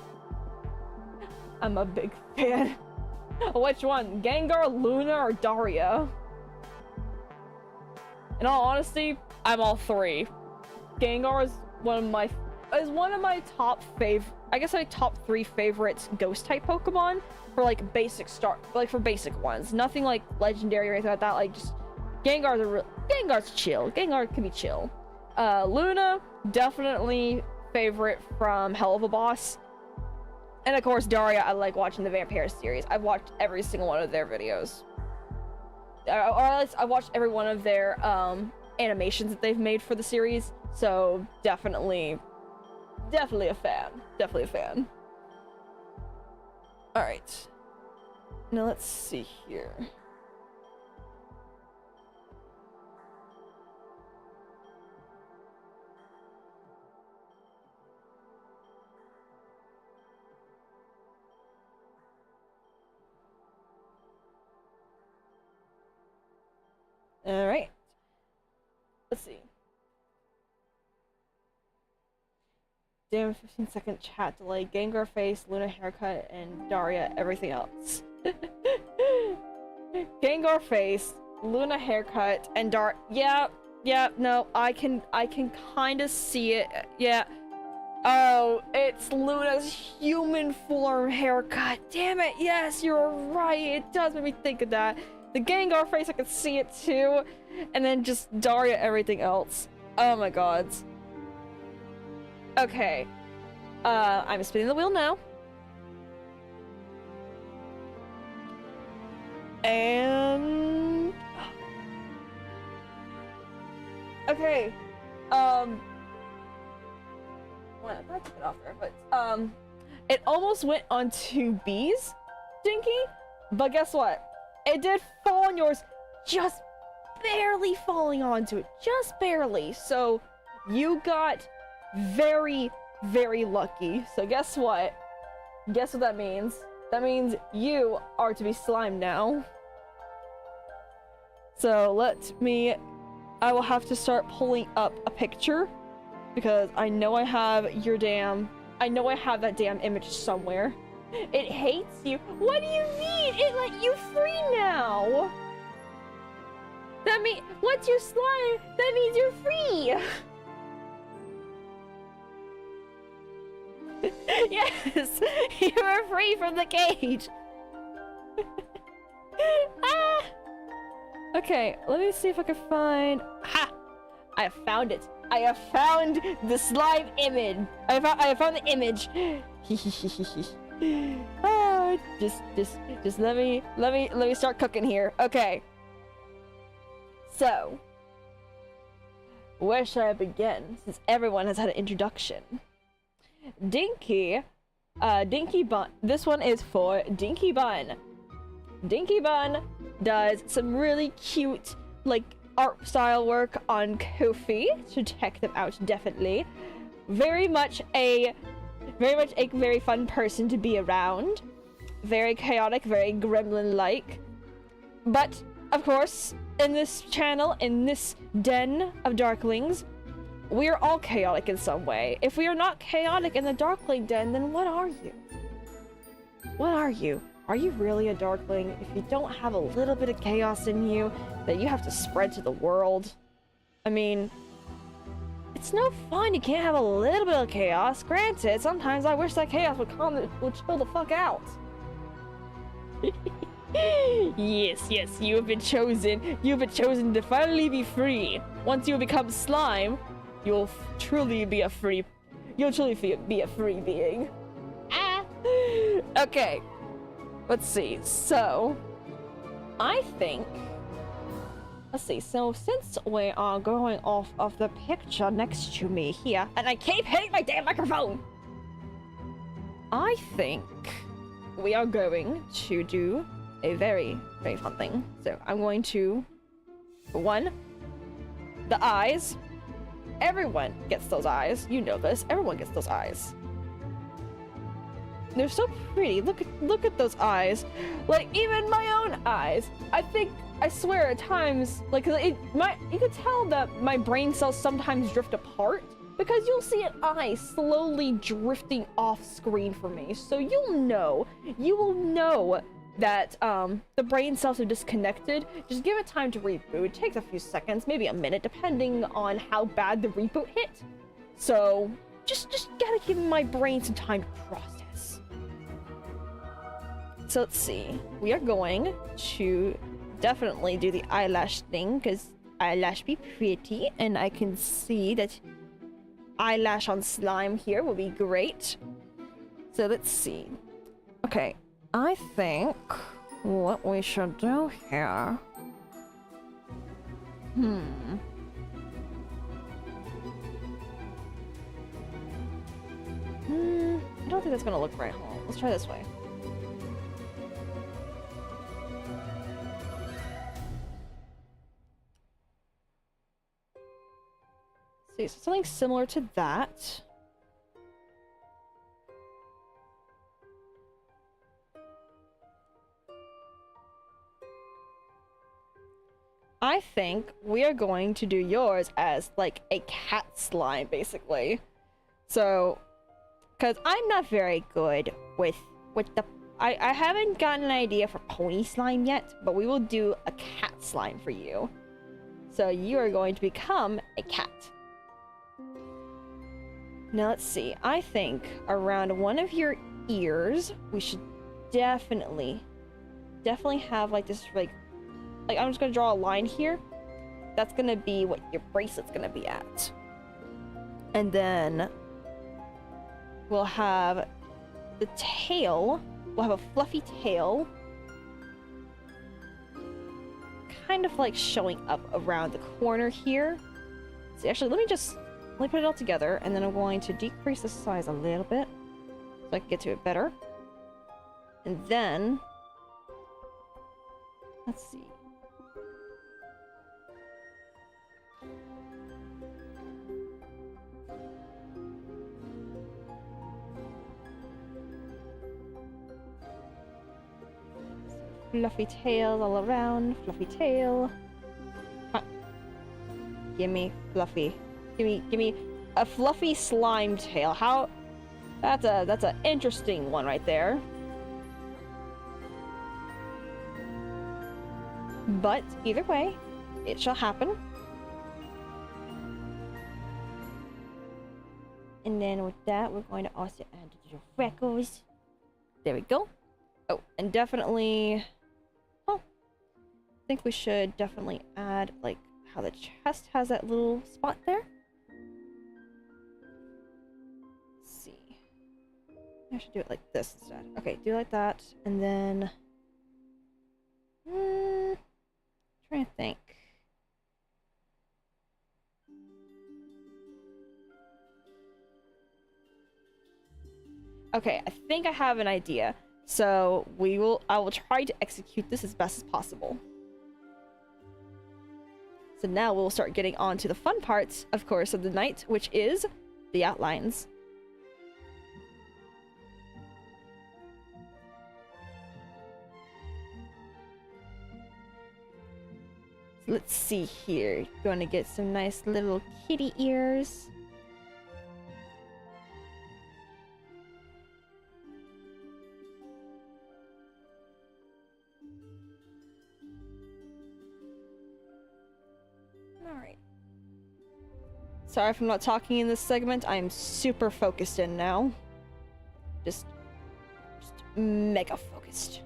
I'm a big fan. Which one? Gengar, Luna, or Daria? In all honesty, I'm all three. Gengar is one of my top top 3 favorite ghost type Pokemon for like for basic ones. Nothing like legendary or anything like that. Like just Gengar's chill. Gengar can be chill. Luna, definitely favorite from Hell of a Boss. And of course Daria, I like watching the Vampire series. I've watched every single one of their videos. Or at least I've watched every one of their animations that they've made for the series. So definitely a fan. Alright. Now let's see here. Alright. Let's see. Damn, 15-second chat delay. Gengar face, Luna haircut, and Daria everything else. Gengar face, Luna haircut, and yeah, no, I can kind of see it. Yeah. Oh, it's Luna's human form haircut. Damn it, yes, you're right. It does make me think of that. The Gengar face, I can see it too. And then just Daria everything else. Oh my god. Okay. I'm spinning the wheel now. And... okay. Well, I took it off there, but, it almost went onto B's, Dinky, but guess what? It did fall on yours just barely falling onto it, just barely. So you got very, very lucky. So guess what? Guess what that means? That means you are to be slimed now. So I will have to start pulling up a picture because I know I have that damn image somewhere. It hates you. What do you mean? It let you free now. That means, once you're slime, that means you're free. Yes, you are free from the cage. Ah. Okay, let me see if I can find. Ha! I have found it. I have found the slime image. I have found the image. Ah, just let me start cooking here. Okay. So, where should I begin? Since everyone has had an introduction. Dinky Bun. This one is for Dinky Bun. Dinky Bun does some really cute, like, art style work on Ko-fi. So check them out, definitely. Very much a very fun person to be around. Very chaotic, very gremlin-like. But, of course, in this channel, in this den of Darklings, we are all chaotic in some way. If we are not chaotic in the Darkling den, then what are you? What are you? Are you really a Darkling if you don't have a little bit of chaos in you that you have to spread to the world? I mean, it's no fun. You can't have a little bit of chaos. Granted, sometimes I wish that chaos would chill the fuck out. Yes, you have been chosen. You have been chosen to finally be free. Once you become slime, you'll truly be a free being. Ah. Okay. Let's see. So, I think. Let's see. So, since we are going off of the picture next to me here, and I keep hitting my damn microphone, I think we are going to do a very, very fun thing. So, I'm going to, for one, the eyes. Everyone gets those eyes. You know this. Everyone gets those eyes. They're so pretty. Look at those eyes. Like, even my own eyes. I swear at times, like, you could tell that my brain cells sometimes drift apart because you'll see an eye slowly drifting off screen for me. So you will know that the brain cells are disconnected. Just give it time to reboot. It takes a few seconds, maybe a minute, depending on how bad the reboot hit. So just gotta give my brain some time to process. So let's see. We are going to definitely do the eyelash thing because eyelash be pretty, and I can see that eyelash on slime here will be great. So let's see. Okay, I think what we should do here. I don't think that's gonna look right. Hold on. Let's try this way. See, so something similar to that. I think we are going to do yours as like a cat slime, basically. So, because I'm not very good with the. I haven't gotten an idea for pony slime yet, but we will do a cat slime for you. So you are going to become a cat. Now let's see. I think around one of your ears, we should definitely have like this like I'm just gonna draw a line here. That's gonna be what your bracelet's gonna be at. And then we'll have the tail. We'll have a fluffy tail. Kind of like showing up around the corner here. So actually, let me put it all together, and then I'm going to decrease the size a little bit so I can get to it better. And then let's see. Fluffy tails all around. Fluffy tail. Huh. Gimme Fluffy. Gimme a fluffy slime tail. How? That's a interesting one right there. But either way, it shall happen. And then with that, we're going to also add digital records. There we go. Oh, and definitely... Oh, I think we should definitely add, like, how the chest has that little spot there. Let's see. I should do it like this instead. Okay, do it like that, and then... trying to think. Okay, I think I have an idea. So I will try to execute this as best as possible. So now we'll start getting on to the fun parts, of course, of the night, which is the outlines. So let's see here. Going to get some nice little kitty ears. Alright. Sorry if I'm not talking in this segment. I'm super focused in now. Just mega focused.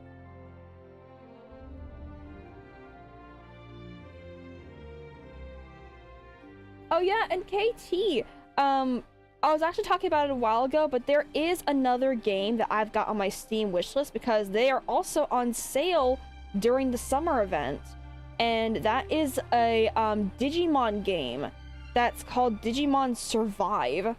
Oh yeah, and KT, I was actually talking about it a while ago, but there is another game that I've got on my Steam wishlist because they are also on sale during the summer event. And that is a Digimon game that's called Digimon Survive.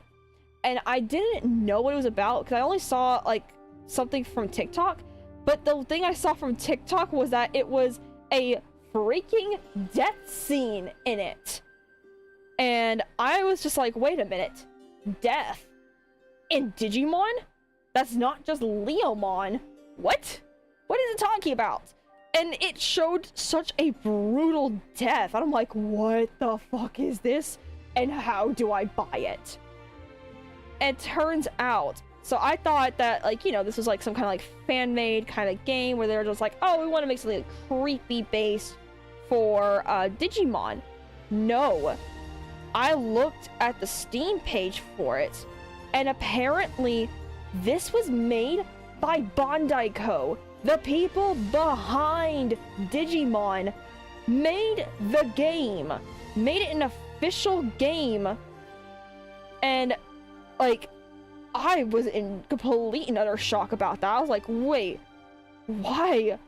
And I didn't know what it was about because I only saw like something from TikTok. But the thing I saw from TikTok was that it was a freaking death scene in it. And I was just like, wait a minute. Death in Digimon? That's not just Leomon. What? What is it talking about? And it showed such a brutal death. And I'm like, what the fuck is this? And how do I buy it? And it turns out, so I thought that, like, you know, this was like some kind of like fan-made kind of game where they're just like, oh, we want to make something like creepy based for Digimon. No. I looked at the Steam page for it, and apparently this was made by Bandai Co. The people behind Digimon made the game, made it an official game, and like I was in complete and utter shock about that. I was like, wait, why?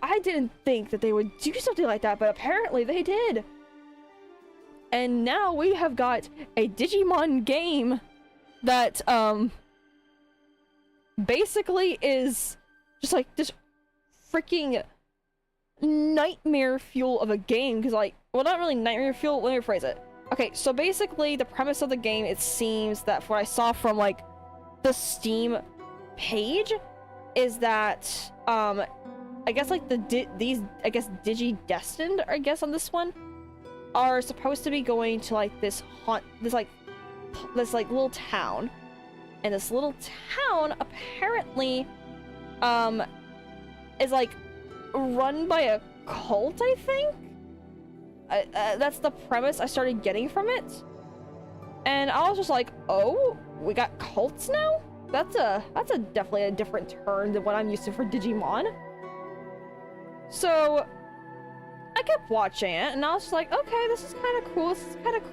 I didn't think that they would do something like that, but apparently they did. And now we have got a Digimon game that basically is just like this freaking nightmare fuel of a game, because like, well, not really nightmare fuel, let me rephrase it. Okay, so basically the premise of the game, it seems that from what I saw from like the Steam page, is that I guess like these Digi-Destined, I guess, on this one are supposed to be going to like this little town, and this little town apparently is like run by a cult, I think. That's the premise I started getting from it, and I was just like, oh, we got cults now? That's definitely a different turn than what I'm used to for Digimon. So I kept watching it, and I was just like, okay, this is kind of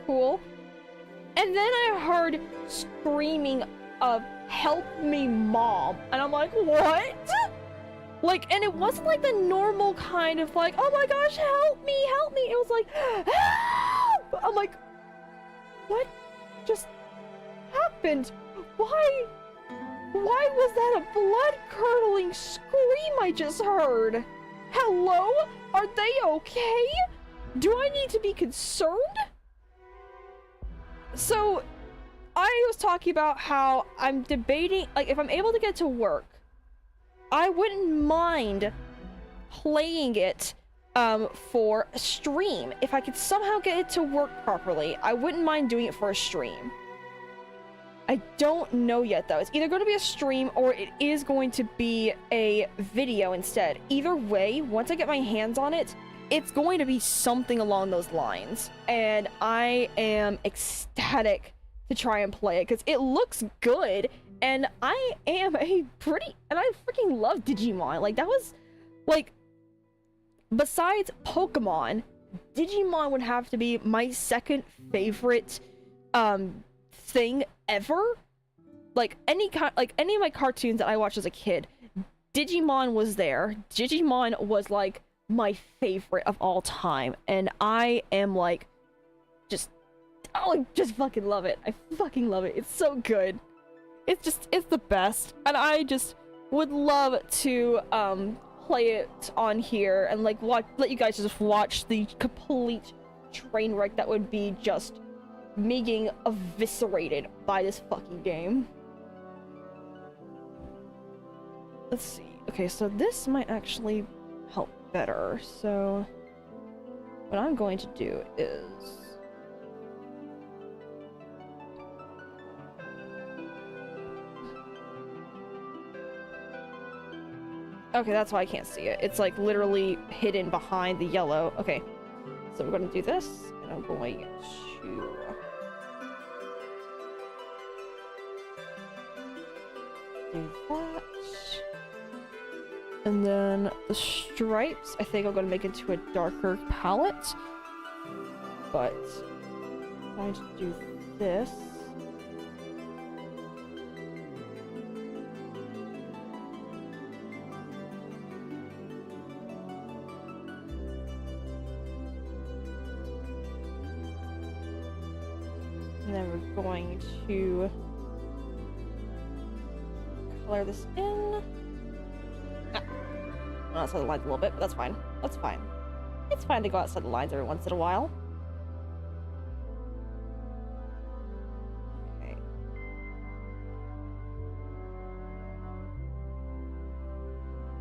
cool, And then I heard screaming of, help me, mom. And I'm like, what? Like, and it wasn't like the normal kind of like, oh my gosh, help me. It was like, help! I'm like, what just happened? Why was that a blood-curdling scream I just heard? Hello? Are they okay? Do I need to be concerned? So, I was talking about how I'm debating, like, if I'm able to get to work, I wouldn't mind playing it for a stream. If I could somehow get it to work properly, I wouldn't mind doing it for a stream. I don't know yet though. It's either going to be a stream or it is going to be a video instead. Either way, once I get my hands on it, it's going to be something along those lines. And I am ecstatic to try and play it because it looks good. And I am I freaking love Digimon. Like, that was, like, besides Pokemon, Digimon would have to be my second favorite, thing ever. Like, any of my cartoons that I watched as a kid, Digimon was there. Digimon was, like, my favorite of all time. And I am, like, just fucking love it. I fucking love it. It's so good. It's the best. And I just would love to play it on here and like let you guys just watch the complete train wreck that would be just me getting eviscerated by this fucking game. Let's see. Okay, so this might actually help better. So what I'm going to do is okay, that's why I can't see it. It's like literally hidden behind the yellow. Okay, so we're going to do this, and I'm going to do that. And then the stripes, I think I'm going to make into a darker palette. But I'm going to do this. And then we're going to color this in. Outside the lines a little bit, but that's fine. That's fine. It's fine to go outside the lines every once in a while. Okay.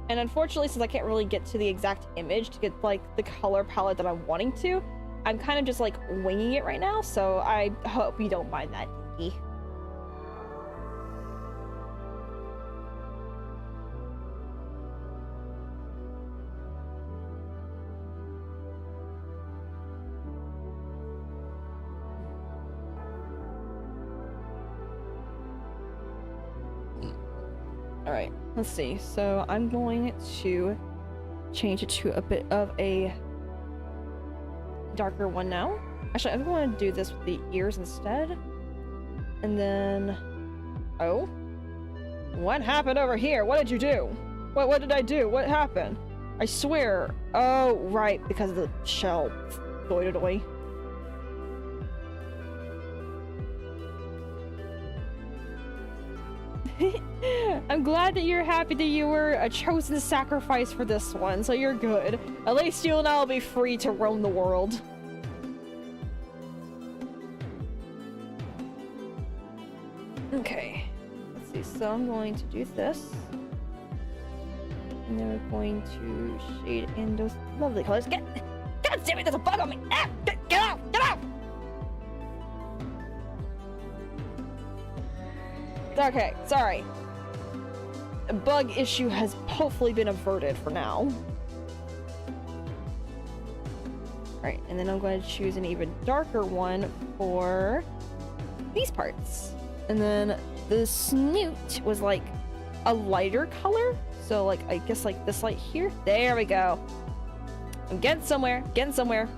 And unfortunately, since I can't really get to the exact image to get like the color palette that I'm wanting to, I'm kind of just like winging it right now, so I hope you don't mind that, Dinky. Alright, let's see. So I'm going to change it to a bit of a darker one now. Actually, I think I want to do this with the ears instead. And then... Oh? What happened over here? What did you do? What did I do? What happened? I swear. Oh, right, because of the shell. Doy-doy-doy. I'm glad that you're happy that you were a chosen sacrifice for this one, so you're good. At least you and I will be free to roam the world. Okay. Let's see, so I'm going to do this. And then we're going to shade in those lovely colors. God damn it, there's a bug on me! Ah, get out! Get out! Okay, sorry. A bug issue has hopefully been averted for now. Alright, and then I'm going to choose an even darker one for these parts. And then the snoot was like a lighter color. So like, I guess like this light here. There we go. I'm getting somewhere, getting somewhere.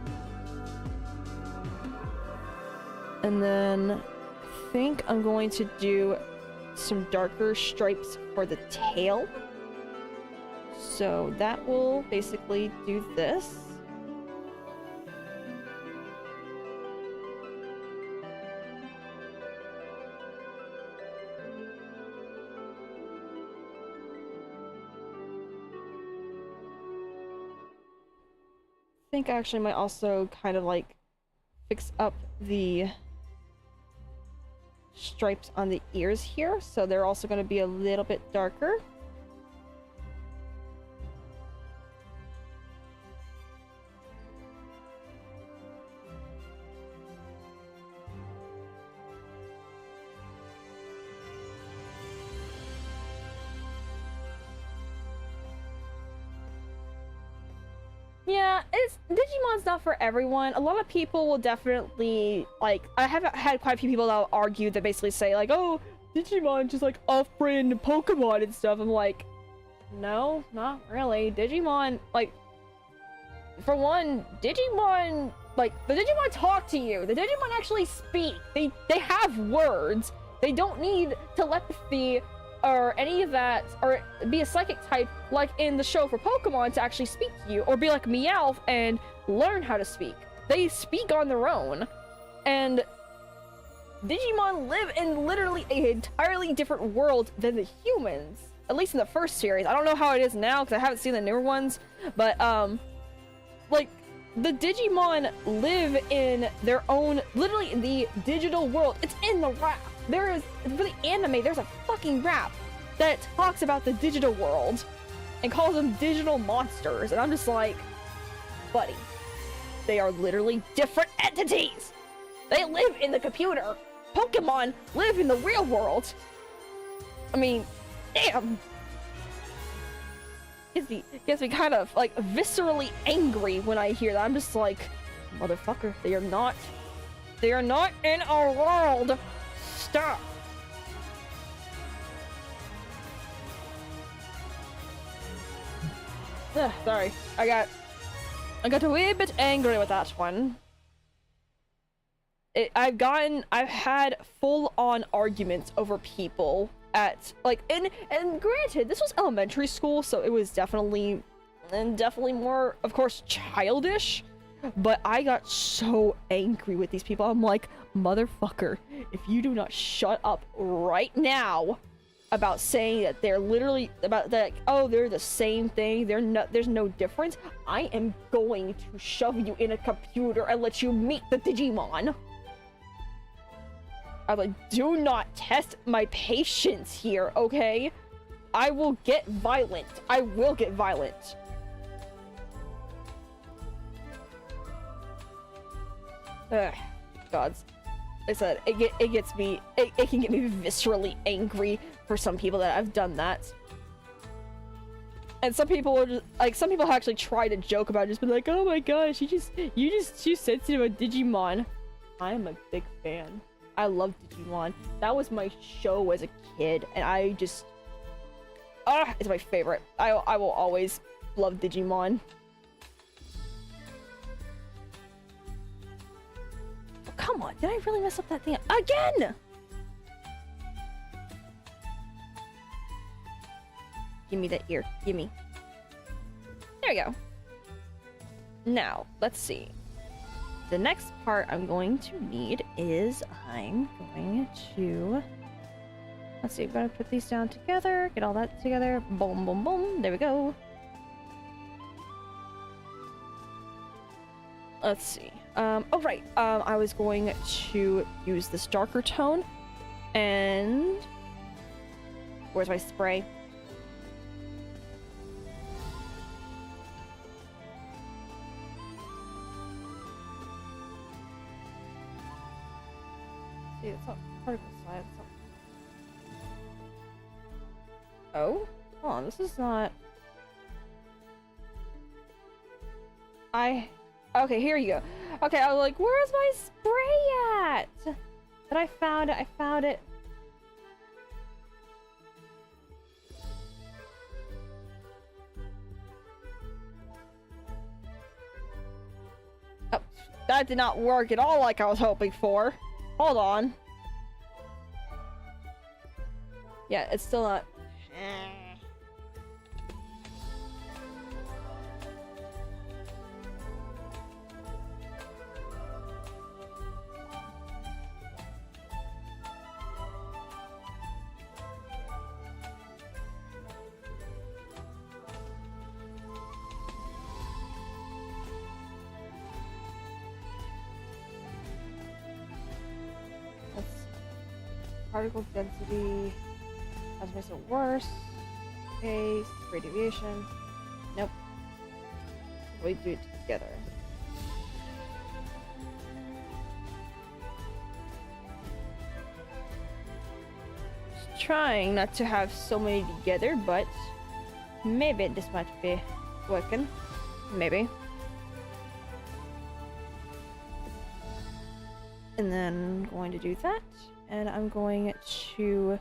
And then I think I'm going to do some darker stripes for the tail. So that will basically do this. I think I actually might also kind of like fix up the stripes on the ears here, so they're also going to be a little bit darker. Digimon's not for everyone. A lot of people will definitely, like, I have had quite a few people that will argue that basically say, like, oh, Digimon just like off-brand Pokemon and stuff. I'm like, no, not really. Digimon, like, for one, Digimon, like, the Digimon talk to you. The Digimon actually speak. They have words. They don't need telepathy or any of that, or be a psychic type like in the show for Pokemon to actually speak to you, or be like Meowth and learn how to speak. They speak on their own. And Digimon live in literally an entirely different world than the humans. At least in the first series. I don't know how it is now because I haven't seen the newer ones. But, like, the Digimon live in their own, literally in the digital world. It's in the rap. There is, for the anime, there's a fucking rap that talks about the digital world and calls them digital monsters. And I'm just like, buddy, they are literally different entities. They live in the computer. Pokemon live in the real world. I mean, damn. Gets me kind of like viscerally angry when I hear that. I'm just like, motherfucker, they are not in our world. Stop. Sorry, I got a wee bit angry with that one. I've had full-on arguments over people at, like, and granted, this was elementary school, so it was definitely more, of course, childish, but I got so angry with these people. I'm like, motherfucker, if you do not shut up right now about saying that they're literally, about that, oh, they're the same thing, there's no difference, I am going to shove you in a computer and let you meet the Digimon. I'm like, do not test my patience here, okay? I will get violent. I will get violent. Ugh, gods. I said, it gets me, it can get me viscerally angry for some people that I've done that. And some people are just, like, some people actually try to joke about it, just be like, oh my gosh, you too sensitive about Digimon. I'm a big fan. I love Digimon. That was my show as a kid, and I just... it's my favorite. I will always love Digimon. Oh, come on, did I really mess up that thing again? Give me that ear. Give me. There we go. Now, let's see. The next part I'm going to need is I'm going to... Let's see, I'm going to put these down together, get all that together. Boom, boom, boom. There we go. Let's see. Oh, right. I was going to use this darker tone. And... Where's my spray? It's not particle size. Oh? Hold on, this is not... Okay, here you go. Okay, I was like, where's my spray at? But I found it. Oh, that did not work at all like I was hoping for. Hold on. Yeah, it's still not... Particle density as makes it worse. Okay, rate deviation. Nope. We do it together. Just trying not to have so many together, but maybe this might be working. Maybe. And then I'm going to do that. And I'm going to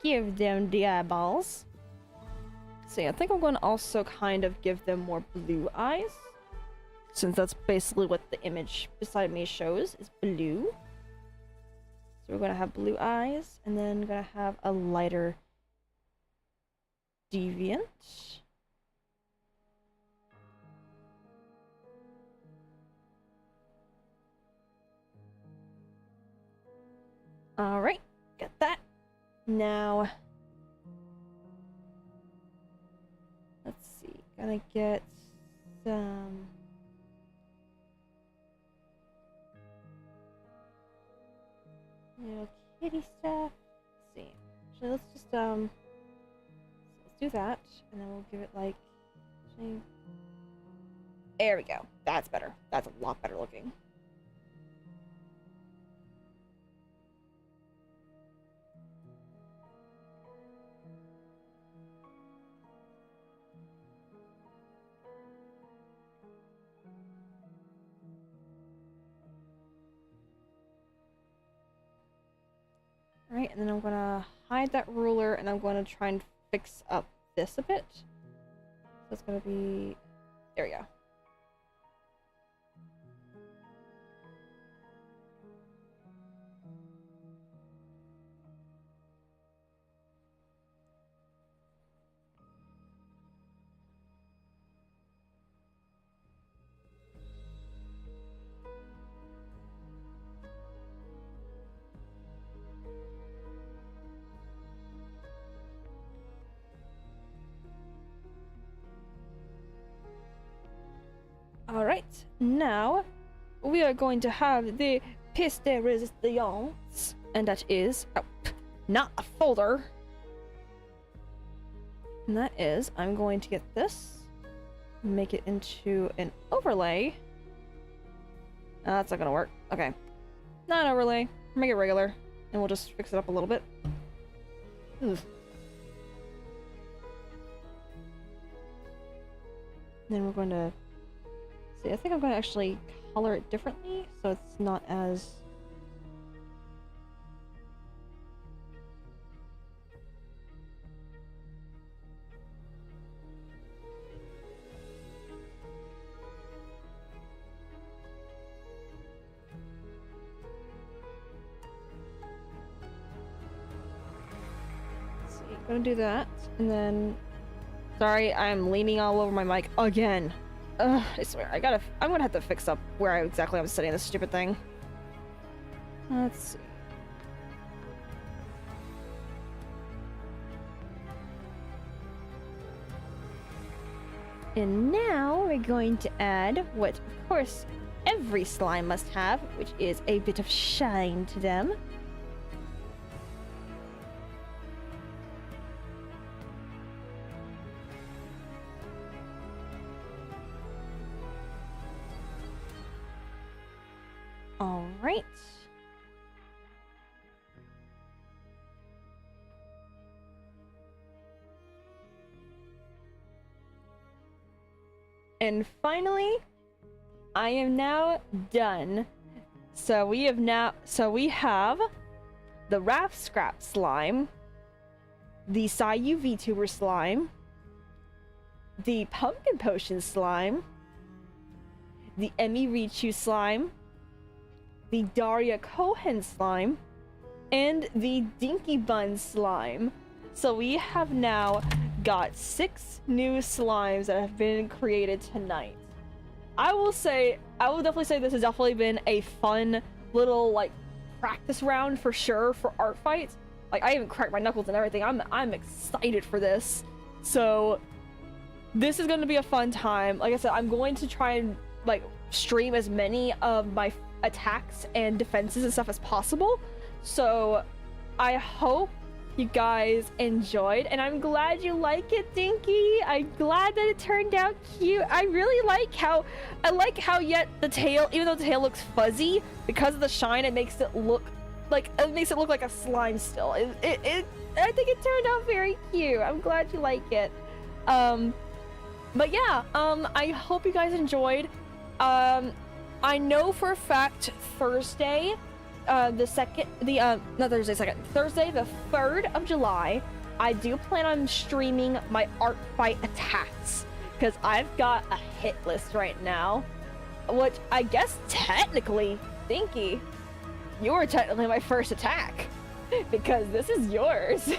give them the eyeballs. So yeah, I think I'm going to also kind of give them more blue eyes. Since that's basically what the image beside me shows, is blue. So we're going to have blue eyes, and then going to have a lighter deviant. Alright, got that. Now, let's see, gonna get some little kitty stuff. Let's see. Actually, let's just let's do that, and then we'll give it like. Actually, there we go. That's better. That's a lot better looking. Alright, and then I'm gonna hide that ruler, and I'm gonna try and fix up this a bit. So it's gonna be... there we go. Alright, now we are going to have the pièce de résistance, and that is not a folder. And that is, I'm going to get this, make it into an overlay. That's not gonna work. Okay, not an overlay, make it regular, and we'll just fix it up a little bit. Ugh. Then we're going to I think I'm going to actually color it differently, so it's not as... Let's see, gonna do that, and then... Sorry, I'm leaning all over my mic again. Ugh, I swear, I'm gonna have to fix up where exactly I'm setting this stupid thing. Let's see. And now we're going to add what, of course, every slime must have, which is a bit of shine to them. All right. And finally, I am now done. So we have the Raft Scrap slime, the Sayu VTuber slime, the Pumpkin Potion slime, the Emmy Richu slime, the Daria Cohen slime, and the Dinky Bun slime. So we have now got 6 new slimes that have been created tonight. I will definitely say this has definitely been a fun little like practice round for sure for art fights. Like I even cracked my knuckles and everything. I'm excited for this. So this is going to be a fun time. Like I said, I'm going to try and like stream as many of my attacks and defenses and stuff as possible. So I hope you guys enjoyed, and I'm glad you like it, Dinky. I'm glad that it turned out cute. I really like how yet the tail, even though the tail looks fuzzy, because of the shine, it makes it look like a slime still. I think it turned out very cute. I'm glad you like it. But yeah, I hope you guys enjoyed. I know for a fact Thursday, not Thursday, Thursday the 3rd of July, I do plan on streaming my art fight attacks, because I've got a hit list right now, which I guess technically, Dinky, you were technically my first attack, because this is yours.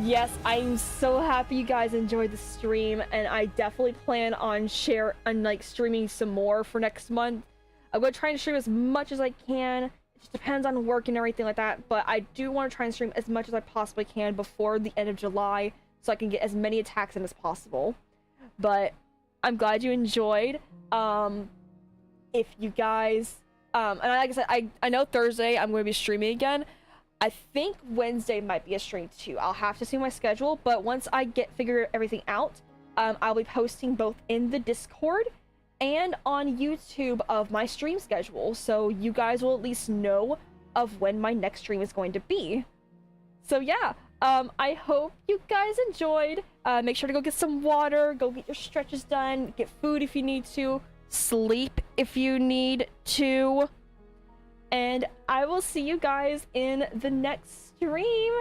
Yes, I'm so happy you guys enjoyed the stream, and I definitely plan on streaming some more for next month. I'm gonna try and stream as much as I can. It just depends on work and everything like that, but I do want to try and stream as much as I possibly can before the end of July, so I can get as many attacks in as possible. But I'm glad you enjoyed. If you guys, and like I said, I know Thursday I'm going to be streaming again. I think Wednesday might be a stream too. I'll have to see my schedule, but once I figure everything out, I'll be posting both in the Discord and on YouTube of my stream schedule, so you guys will at least know of when my next stream is going to be. So yeah, I hope you guys enjoyed. Make sure to go get some water, go get your stretches done, get food if you need to, sleep if you need to. And I will see you guys in the next stream.